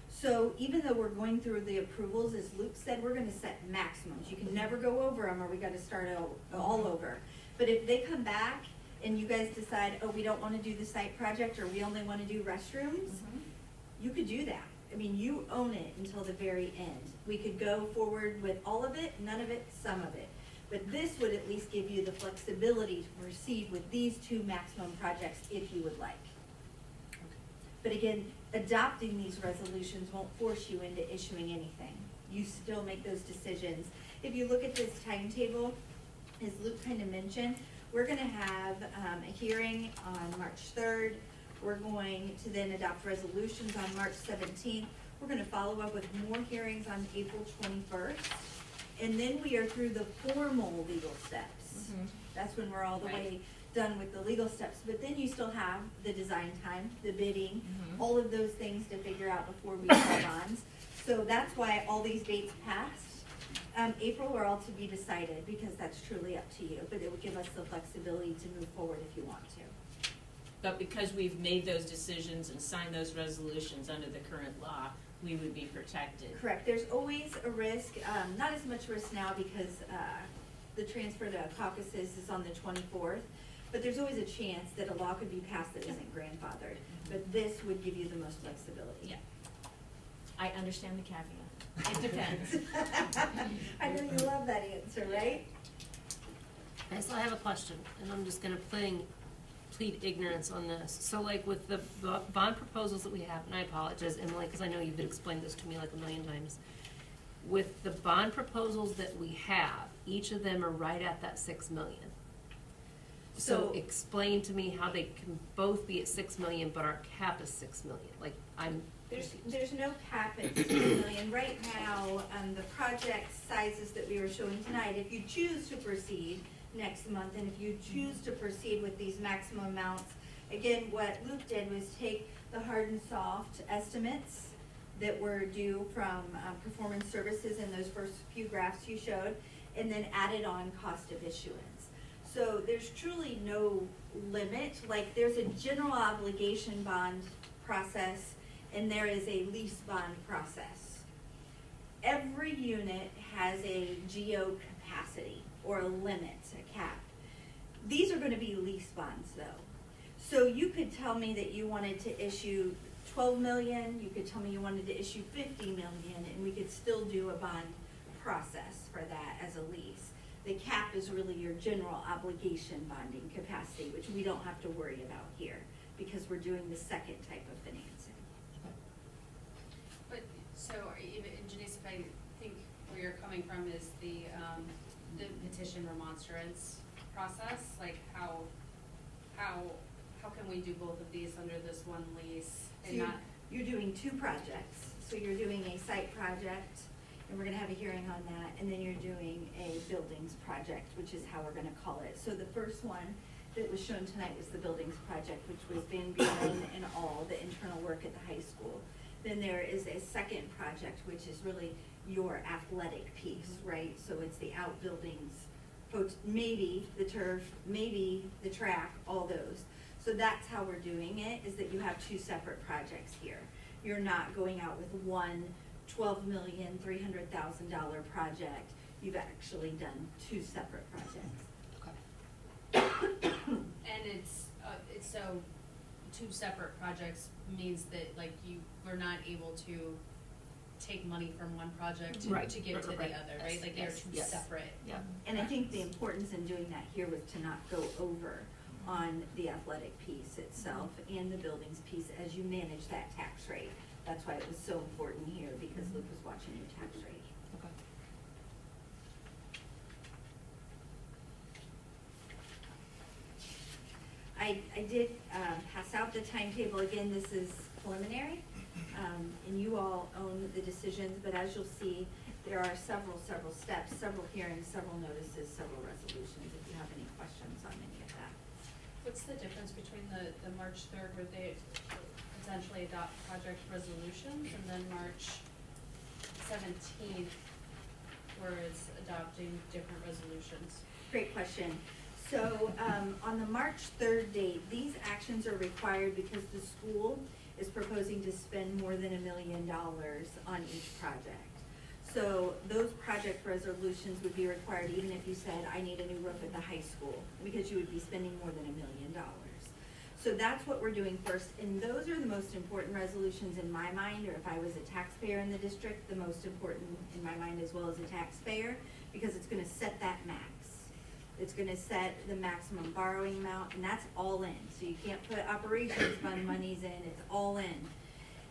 So even though we're going through the approvals, as Luke said, we're gonna set maximums. You can never go over them or we gotta start all over. But if they come back and you guys decide, oh, we don't wanna do the site project or we only wanna do restrooms, you could do that. I mean, you own it until the very end. We could go forward with all of it, none of it, some of it. But this would at least give you the flexibility to proceed with these two maximum projects if you would like. But again, adopting these resolutions won't force you into issuing anything. You still make those decisions. If you look at this timetable, as Luke kind of mentioned, we're gonna have a hearing on March 3rd. We're going to then adopt resolutions on March 17th. We're gonna follow up with more hearings on April 21st. And then we are through the formal legal steps. That's when we're all the way done with the legal steps. But then you still have the design time, the bidding, all of those things to figure out before we sell bonds. So that's why all these dates passed. April are all to be decided because that's truly up to you. But it would give us the flexibility to move forward if you want to. But because we've made those decisions and signed those resolutions under the current law, we would be protected. Correct. There's always a risk, not as much risk now because the transfer to caucuses is on the 24th, but there's always a chance that a law could be passed that isn't grandfathered. But this would give you the most flexibility. Yeah. I understand the caveat. It depends. I know you love that answer, right? I still have a question, and I'm just gonna plead ignorance on this. So like with the bond proposals that we have, and I apologize, Emily, because I know you've explained this to me like a million times. With the bond proposals that we have, each of them are right at that 6 million. So explain to me how they can both be at 6 million, but our cap is 6 million. Like There's no cap at 6 million. Right now, the project sizes that we were showing tonight, if you choose to proceed next month, and if you choose to proceed with these maximum amounts, again, what Luke did was take the hard and soft estimates that were due from performance services in those first few graphs you showed, and then added on cost of issuance. So there's truly no limit, like there's a general obligation bond process and there is a lease bond process. Every unit has a geo capacity or a limit, a cap. These are gonna be lease bonds though. So you could tell me that you wanted to issue 12 million, you could tell me you wanted to issue 50 million, and we could still do a bond process for that as a lease. The cap is really your general obligation bonding capacity, which we don't have to worry about here, because we're doing the second type of financing. But, so, Janice, if I think where you're coming from is the petition remonstrance process, like how can we do both of these under this one lease So and not? you're doing two projects, so you're doing a site project, and we're gonna have a hearing on that, and then you're doing a buildings project, which is how we're gonna call it. So the first one that was shown tonight was the buildings project, which was Van Buren and all, the internal work at the high school. Then there is a second project, which is really your athletic piece, right? So it's the outbuildings, maybe the turf, maybe the track, all those. So that's how we're doing it, is that you have two separate projects here. You're not going out with one $12,300,000 project. You've actually done two separate projects. And it's so, two separate projects means that like we're not able to take money from one project to give to the other, right? Like they're two separate. Yeah. And I think the importance in doing that here was to not go over on the athletic piece itself and the buildings piece as you manage that tax rate. That's why it was so important here, because Luke was watching your tax rate. Okay. I did pass out the timetable. Again, this is preliminary, and you all own the decisions, but as you'll see, there are several steps, several hearings, several notices, several resolutions, if you have any questions on any of that. What's the difference between the March 3rd where they potentially adopt project resolutions and then March 17th where it's adopting different resolutions? Great question. So, on the March 3rd date, these actions are required because the school is proposing to spend more than $1 million on each project. So those project resolutions would be required even if you said, I need a new roof at the high school, because you would be spending more than $1 million. So that's what we're doing first, and those are the most important resolutions in my mind, or if I was a taxpayer in the district, the most important in my mind as well as a taxpayer, because it's gonna set that max. It's gonna set the maximum borrowing amount, and that's all in. So you can't put operations fund monies in, it's all in.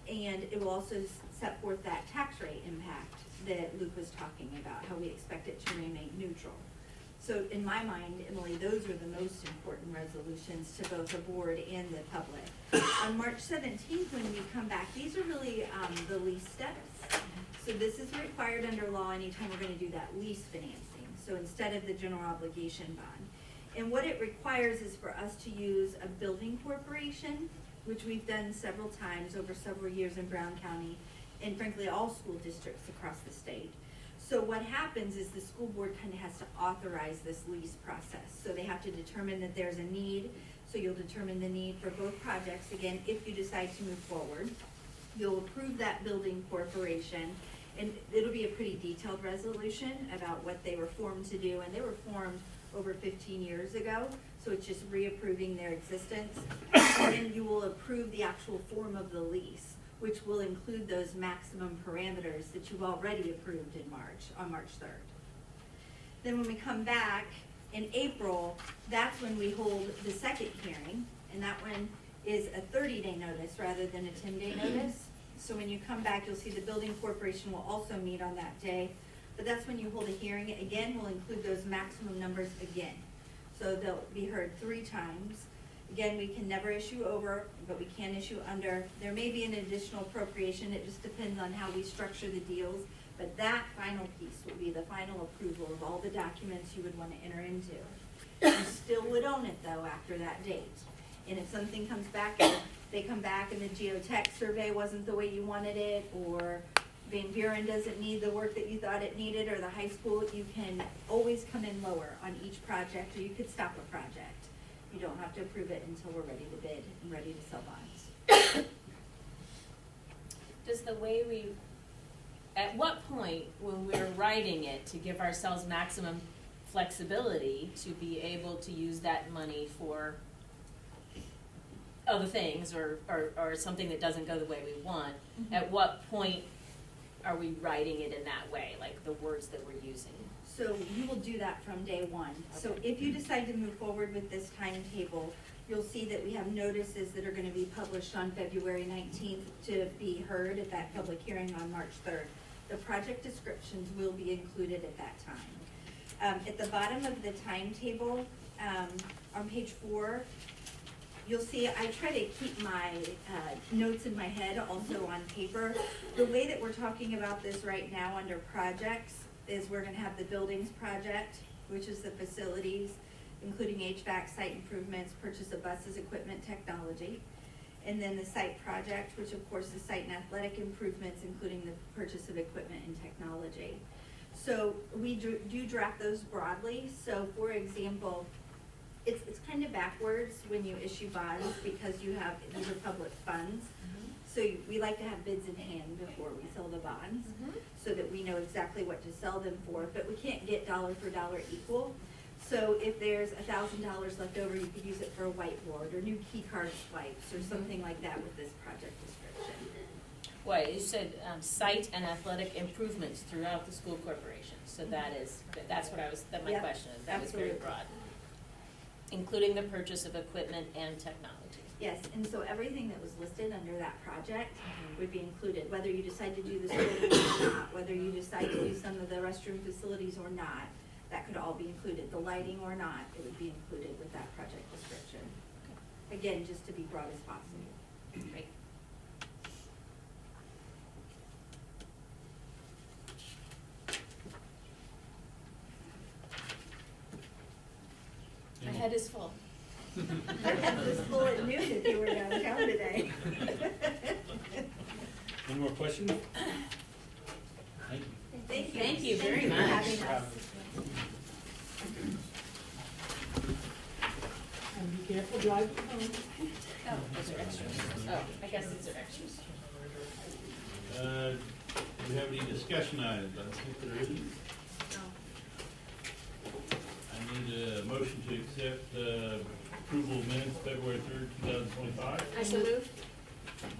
And it will also set forth that tax rate impact that Luke was talking about, how we expect it to remain neutral. So in my mind, Emily, those are the most important resolutions to both the board and the public. On March 17th, when we come back, these are really the lease steps. So this is required under law anytime we're gonna do that lease financing. So instead of the general obligation bond. And what it requires is for us to use a building corporation, which we've done several times over several years in Brown County, and frankly, all school districts across the state. So what happens is the school board kind of has to authorize this lease process. So they have to determine that there's a need. So you'll determine the need for both projects. Again, if you decide to move forward, you'll approve that building corporation. And it'll be a pretty detailed resolution about what they were formed to do. And they were formed over 15 years ago. So it's just reapproving their existence. And then you will approve the actual form of the lease, which will include those maximum parameters that you've already approved in March, on March 3rd. Then when we come back in April, that's when we hold the second hearing, and that one is a 30-day notice rather than a 10-day notice. So when you come back, you'll see the building corporation will also meet on that day, but that's when you hold a hearing. Again, we'll include those maximum numbers again. So they'll be heard 3 times. Again, we can never issue over, but we can issue under. There may be an additional appropriation. It just depends on how we structure the deals. But that final piece will be the final approval of all the documents you would want to enter into. You still would own it, though, after that date. And if something comes back, if they come back and the geotech survey wasn't the way you wanted it, or Van Buren doesn't need the work that you thought it needed, or the high school, you can always come in lower on each project, or you could stop a project. You don't have to approve it until we're ready to bid and ready to sell bonds. Does the way we, at what point when we're writing it to give ourselves maximum flexibility to be able to use that money for other things or something that doesn't go the way we want, at what point are we writing it in that way, like the words that we're using? So you will do that from day one. So Okay. if you decide to move forward with this timetable, you'll see that we have notices that are gonna be published on February 19th to be heard at that public hearing on March 3rd. The project descriptions will be included at that time. At the bottom of the timetable, on page 4, you'll see I try to keep my notes in my head also on paper. The way that we're talking about this right now under projects is we're gonna have the buildings project, which is the facilities, including HVAC, site improvements, purchase of buses, equipment, technology. And then the site project, which of course is site and athletic improvements, including the purchase of equipment and technology. So we do draft those broadly. So for example, it's kind of backwards when you issue bonds because these are public funds. So we like to have bids in hand before we sell the bonds, so that we know exactly what to sell them for, but we can't get dollar for dollar equal. So if there's $1,000 left over, you could use it for a whiteboard or new key card swipes or something like that with this project description. Well, you said site and athletic improvements throughout the school corporation, so that's what my Yep, question is, that was very absolutely. broad. Including the purchase of equipment and technology. Yes, and so everything that was listed under that project would be included, whether you decide to do the school or not, whether you decide to do some of the restroom facilities or not, that could all be included. The lighting or not, it would be included with that project description. Again, just to be broad as possible. Great. My head is full. I had this full at noon if you were downtown today. Any more questions? Thank you. Thank you. Thank you very Thank you for much. having us. And be careful driving home. Oh, those are extras. Oh, I guess these are extras. Do we have any discussion items? I don't think there is. I need a motion to accept approval of minutes February 3rd, 2025. I so moved.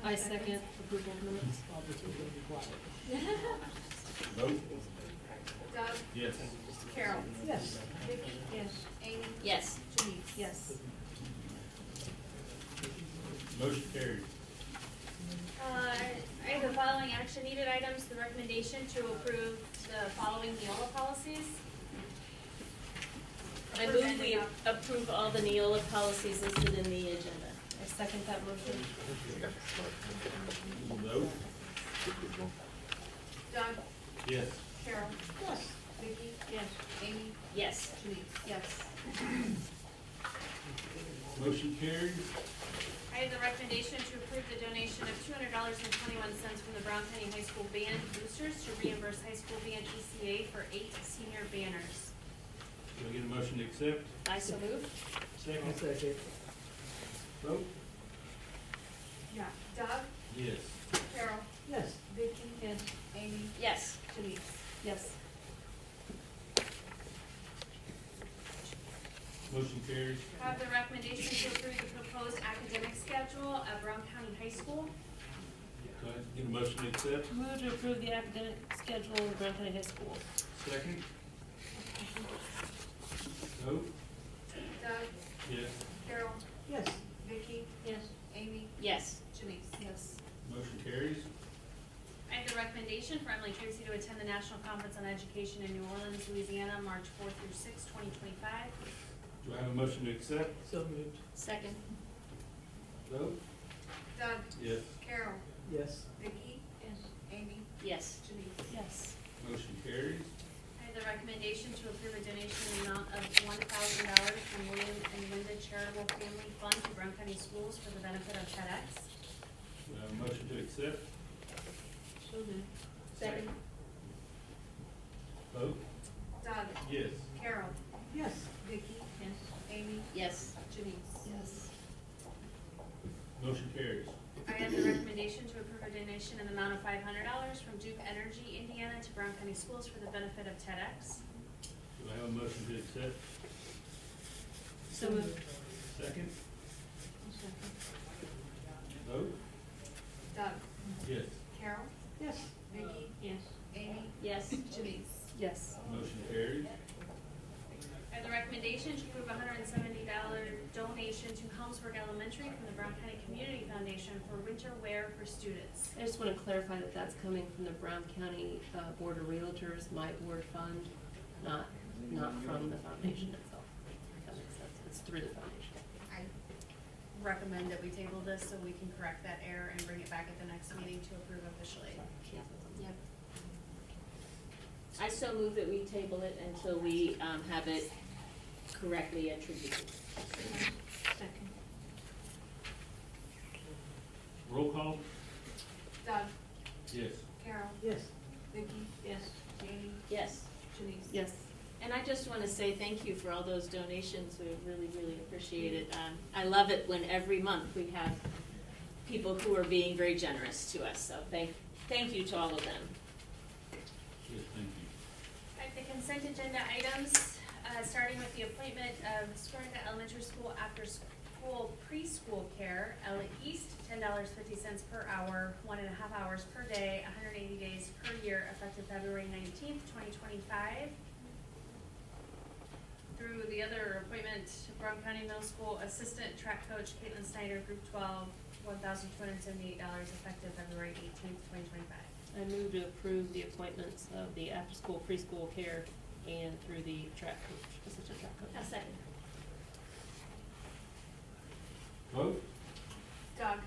I second approval of minutes. Obviously, we'll be quiet. Vote. Doug, Yes. Carol, Yes. Vicky, Yes. Amy, Yes. Denise. Yes. Motion carried. I have the following action needed items, the recommendation to approve the following Neola policies. I move we approve all the Neola policies listed in the agenda. I second that motion. Vote. Doug, Yes. Carol, Yes. Vicky, Yes. Amy, Yes. Denise. Yes. Motion carried. I have the recommendation to approve the donation of $200.21 from the Brown County High School Band Boosters to reimburse high school band ECA for 8 senior banners. Do I get a motion to accept? I so moved. I'll second. Vote. Yeah. Doug, Yes. Carol, Yes. Vicky, Yes. Amy, Yes. Denise. Yes. Motion carries. I have the recommendation to approve the proposed academic schedule at Brown County High School. Do I get a motion to accept? Move to approve the academic schedule of Brown County High School. Second. Vote. Doug, Yes. Carol, Yes. Vicky, Yes. Amy, Yes. Denise. Yes. Motion carries. I have the recommendation for Emily Tracy to attend the National Conference on Education in New Orleans, Louisiana, March 4th through 6th, 2025. Do I have a motion to accept? So moved. Second. Vote. Doug, Yes. Carol, Yes. Vicky, Yes. Amy, Yes. Denise. Yes. Motion carries. I have the recommendation to approve a donation in the amount of $1,000 from William and Linda Charitable Family Fund to Brown County Schools for the benefit of TEDx. Do I have a motion to accept? So moved. Second. Vote? Doug, Yes. Carol, Yes. Vicky, Yes. Amy, Yes. Janice. Yes. Motion carries. I have the recommendation to approve a donation in the amount of $500 from Duke Energy Indiana to Brown County Schools for the benefit of TEDx. Do I have a motion to accept? So moved. Second? Vote? Doug, Yes. Carol, Yes. Vicky, Yes. Amy, Yes. Janice. Yes. Motion carries. I have the recommendation to approve a $170 donation to Helmsburg Elementary from the Brown County Community Foundation for winter wear for students. I just want to clarify that that's coming from the Brown County Board of Realtors, my board fund, not from the foundation itself. If that makes sense. It's through the foundation. I recommend that we table this so we can correct that error and bring it back at the next meeting to approve officially. Yep. I so move that we table it until we have it correctly attributed. Second. Roll call? Doug, Yes. Carol, Yes. Vicky, Yes. Amy, Yes. Janice. Yes. And I just want to say thank you for all those donations. We really, really appreciate it. I love it when every month we have people who are being very generous to us. So thank you to all of them. Yes, thank you. I have the consent agenda items, starting with the appointment of Scoringa Elementary School after school preschool care, Ella East, $10.50 per hour, 1.5 hours per day, 180 days per year, effective February 19th, 2025. Through the other appointment, Brown County Middle School Assistant Track Coach Caitlin Snyder, Group 12, $1,278, effective February 18th, 2025. I move to approve the appointments of the after-school preschool care and through the track coach, assistant track coach. A second. Vote? Doug,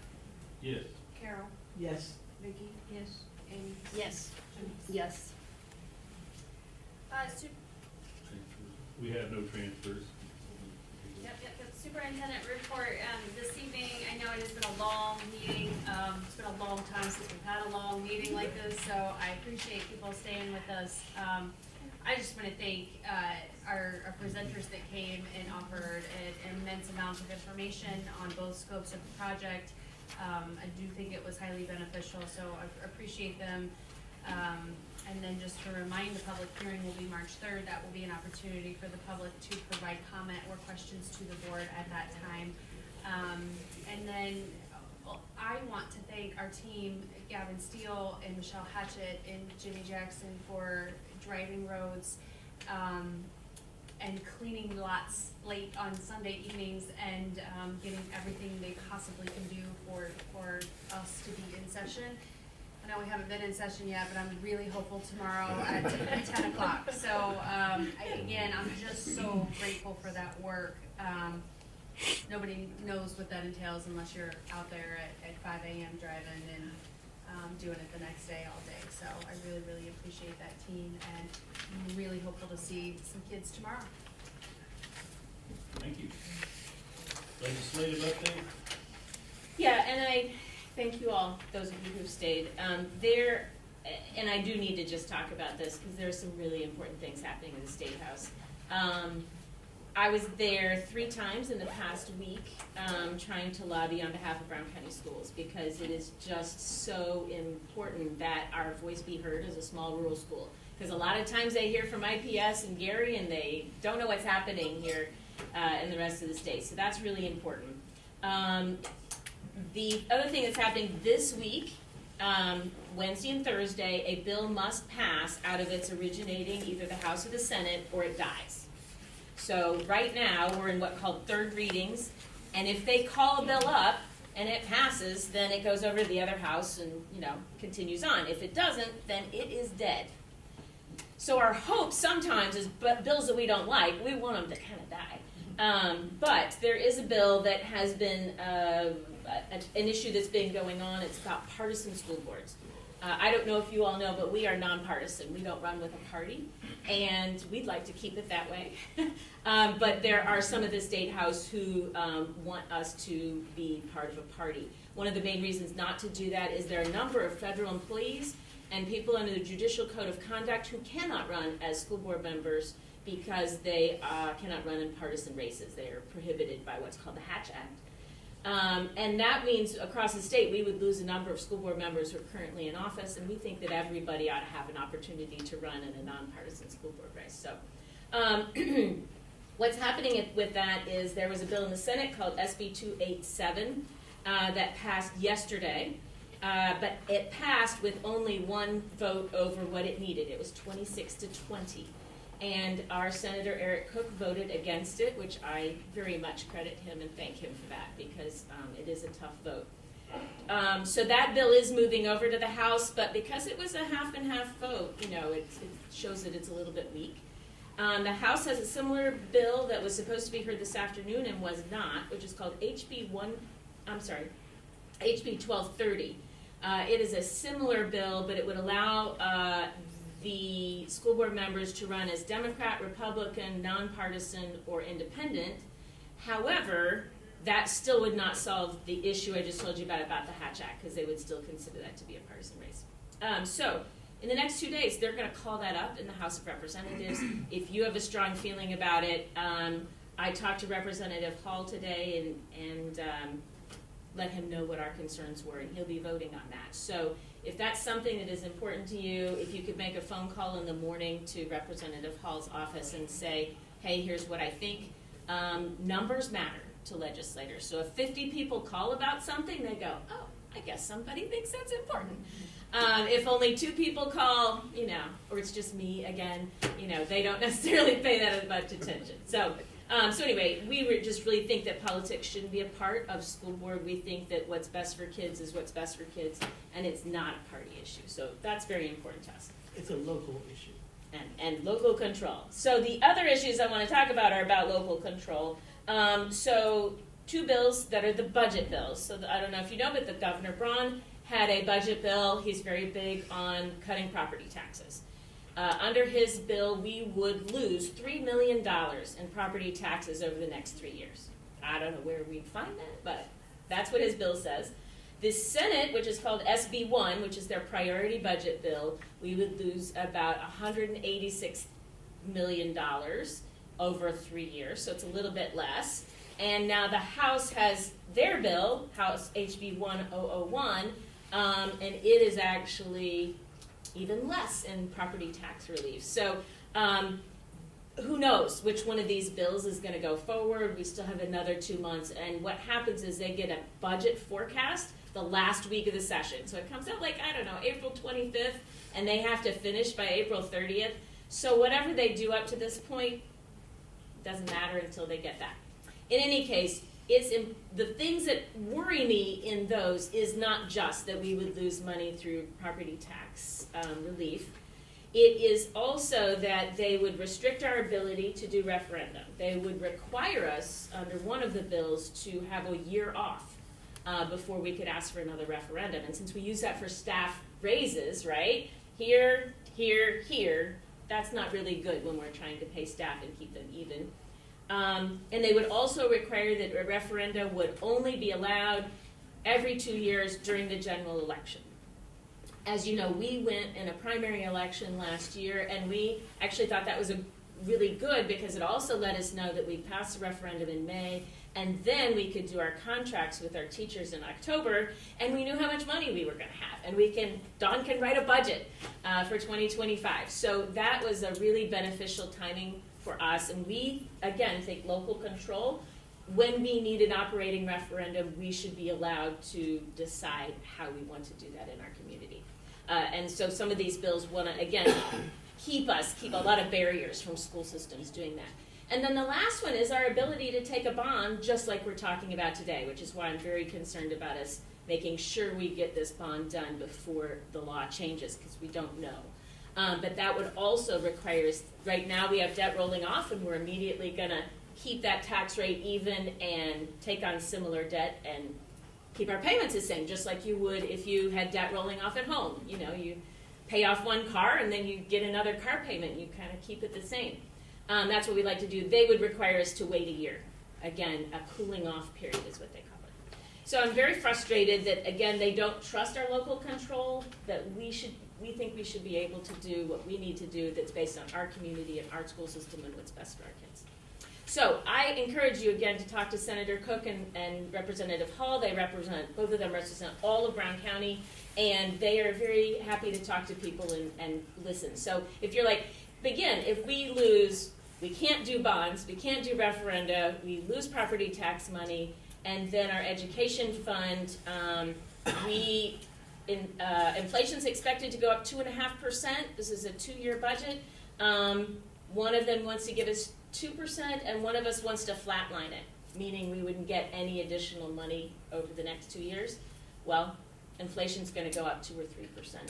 Yes. Carol, Yes. Vicky, Yes. Amy, Yes. Janice. Yes. We have no transfers. Yep. Superintendent report, this evening, I know it has been a long meeting, it's been a long time since we've had a long meeting like this, so I appreciate people staying with us. I just wanna thank, our presenters that came and offered an immense amount of information on both scopes of the project. I do think it was highly beneficial, so I appreciate them. And then just to remind, the public hearing will be March 3rd. That will be an opportunity for the public to provide comment or questions to the board at that time. And then I want to thank our team, Gavin Steele and Michelle Hatchett and Jimmy Jackson, for driving roads and cleaning lots late on Sunday evenings and getting everything they possibly can do for us to be in session. I know we haven't been in session yet, but I'm really hopeful tomorrow at 10 o'clock. So, again, I'm just so grateful for that work. Nobody knows what that entails unless you're out there at 5 a.m. driving and doing it the next day all day. So I really, really appreciate that team, and I'm really hopeful to see some kids tomorrow. Thank you. Legislative update? Yeah, and I thank you all, those of you who've stayed. And I do need to just talk about this because there are some really important things happening in the State House. I was there 3 times in the past week trying to lobby on behalf of Brown County Schools because it is just so important that our voice be heard as a small rural school. Because a lot of times they hear from IPS and Gary and they don't know what's happening here in the rest of the state. So that's really important. The other thing that's happening this week, Wednesday and Thursday, a bill must pass out of its originating either the House or the Senate, or it dies. So right now, we're in what called third readings, and if they call a bill up and it passes, then it goes over to the other house and, continues on. If it doesn't, then it is dead. So our hope sometimes is, but bills that we don't like, we want them to kind of die. But there is a bill that has been an issue that's been going on. It's about partisan school boards. I don't know if you all know, but we are nonpartisan. We don't run with a party, and we'd like to keep it that way. But there are some of the State House who want us to be part of a party. One of the main reasons not to do that is there are a number of federal employees and people under the Judicial Code of Conduct who cannot run as school board members because they cannot run in partisan races. They are prohibited by what's called the Hatch Act. And that means across the state we would lose a number of school board members who are currently in office, and we think that everybody ought to have an opportunity to run in a nonpartisan school board race. So what's happening with that is there was a bill in the Senate called SB 287 that passed yesterday, but it passed with only one vote over what it needed. It was 26 to 20. And our Senator Eric Cook voted against it, which I very much credit him and thank him for that, because it is a tough vote. So that bill is moving over to the House, but because it was a half and half vote, it shows that it's a little bit weak. The House has a similar bill that was supposed to be heard this afternoon and was not, which is called HB 1230. It is a similar bill, but it would allow the school board members to run as Democrat, Republican, nonpartisan, or independent. However, that still would not solve the issue I just told you about the Hatch Act, because they would still consider that to be a partisan race. So in the next 2 days, they're going to call that up in the House of Representatives. If you have a strong feeling about it, I talked to Representative Hall today and let him know what our concerns were, and he'll be voting on that. So if that's something that is important to you, if you could make a phone call in the morning to Representative Hall's office and say, hey, here's what I think. Numbers matter to legislators. So if 50 people call about something, they go, oh, I guess somebody thinks that's important. If only 2 people call, or it's just me again, they don't necessarily pay that as much attention. So anyway, we just really think that politics shouldn't be a part of school board. We think that what's best for kids is what's best for kids, and it's not a party issue. So that's very important to us. It's a local issue. And local control. So the other issues I want to talk about are about local control. So 2 bills that are the budget bills. So I don't know if you know, but the Governor Braun had a budget bill. He's very big on cutting property taxes. Under his bill, we would lose $3 million in property taxes over the next 3 years. I don't know where we'd find that, but that's what his bill says. The Senate, which is called SB 1, which is their priority budget bill, we would lose about $186 million over 3 years, so it's a little bit less. And now the House has their bill, House HB 1001, and it is actually even less in property tax relief. So who knows which one of these bills is going to go forward. We still have another 2 months. And what happens is they get a budget forecast the last week of the session. So it comes out April 25th, and they have to finish by April 30th. So whatever they do up to this point doesn't matter until they get that. In any case, the things that worry me in those is not just that we would lose money through property tax relief. It is also that they would restrict our ability to do referendum. They would require us, under one of the bills, to have a year off before we could ask for another referendum. And since we use that for staff raises, right, here, that's not really good when we're trying to pay staff and keep them even. And they would also require that a referenda would only be allowed every 2 years during the general election. As you know, we went in a primary election last year, and we actually thought that was really good because it also let us know that we'd pass the referendum in May, and then we could do our contracts with our teachers in October, and we knew how much money we were going to have. And Dawn can write a budget for 2025. So that was a really beneficial timing for us, and we, again, think local control. When we need an operating referendum, we should be allowed to decide how we want to do that in our community. And so some of these bills want to, again, keep a lot of barriers from school systems doing that. And then the last one is our ability to take a bond, just like we're talking about today, which is why I'm very concerned about us making sure we get this bond done before the law changes, because we don't know. But that would also require us, right now we have debt rolling off, and we're immediately going to keep that tax rate even and take on similar debt and keep our payments the same, just like you would if you had debt rolling off at home. You pay off one car and then you get another car payment. You kind of keep it the same. That's what we like to do. They would require us to wait a year. Again, a cooling off period is what they call it. So I'm very frustrated that, again, they don't trust our local control, that we think we should be able to do what we need to do that's based on our community and our school system and what's best for our kids. So I encourage you again to talk to Senator Cook and Representative Hall. Both of them represent all of Brown County, and they are very happy to talk to people and listen. So if you're like, again, if we lose, we can't do bonds, we can't do referenda, we lose property tax money, and then our education fund, inflation's expected to go up 2.5%. This is a 2-year budget. One of them wants to give us 2%, and one of us wants to flatline it, meaning we wouldn't get any additional money over the next 2 years. Well, inflation's going to go up 2 or 3%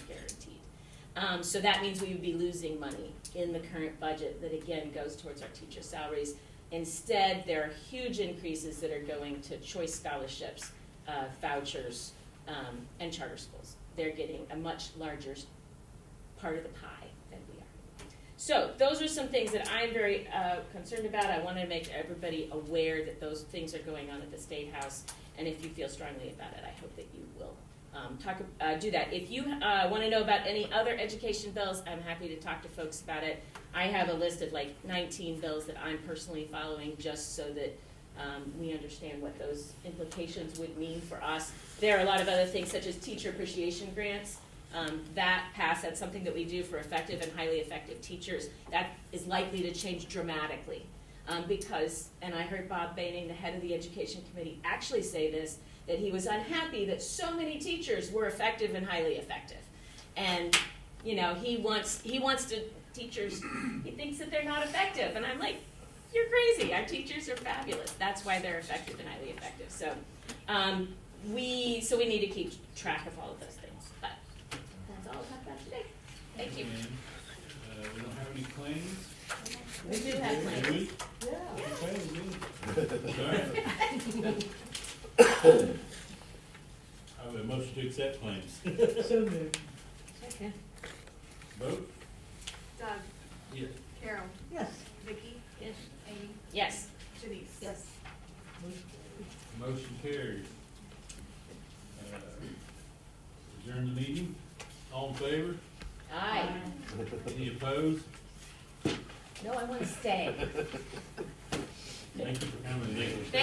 guaranteed. So that means we would be losing money in the current budget that, again, goes towards our teacher salaries. Instead, there are huge increases that are going to choice scholarships, vouchers, and charter schools. They're getting a much larger part of the pie than we are. So those are some things that I'm very concerned about. I want to make everybody aware that those things are going on at the State House, and if you feel strongly about it, I hope that you will do that. If you want to know about any other education bills, I'm happy to talk to folks about it. I have a list of like 19 bills that I'm personally following just so that we understand what those implications would mean for us. There are a lot of other things such as teacher appreciation grants. That passed, that's something that we do for effective and highly effective teachers. That is likely to change dramatically because, and I heard Bob Baining, the head of the Education Committee, actually say this, that he was unhappy that so many teachers were effective and highly effective. And, you know, he wants to, teachers, he thinks that they're not effective. And I'm like, you're crazy. Our teachers are fabulous. That's why they're effective and highly effective. So we need to keep track of all of those things. But that's all I'll talk about today. Thank you. And, we don't have any claims? We do have Do plans. we? Yeah. Okay, we do. All right. I have a motion to accept claims. So moved. Okay. Vote? Doug, Yes. Carol, Yes. Vicki, Yes. Amy, Yes. Denise. Yes. Motion carries. Adjourn the meeting. All in favor? Aye. Any opposed? No, I want to stay. Thank you for coming in.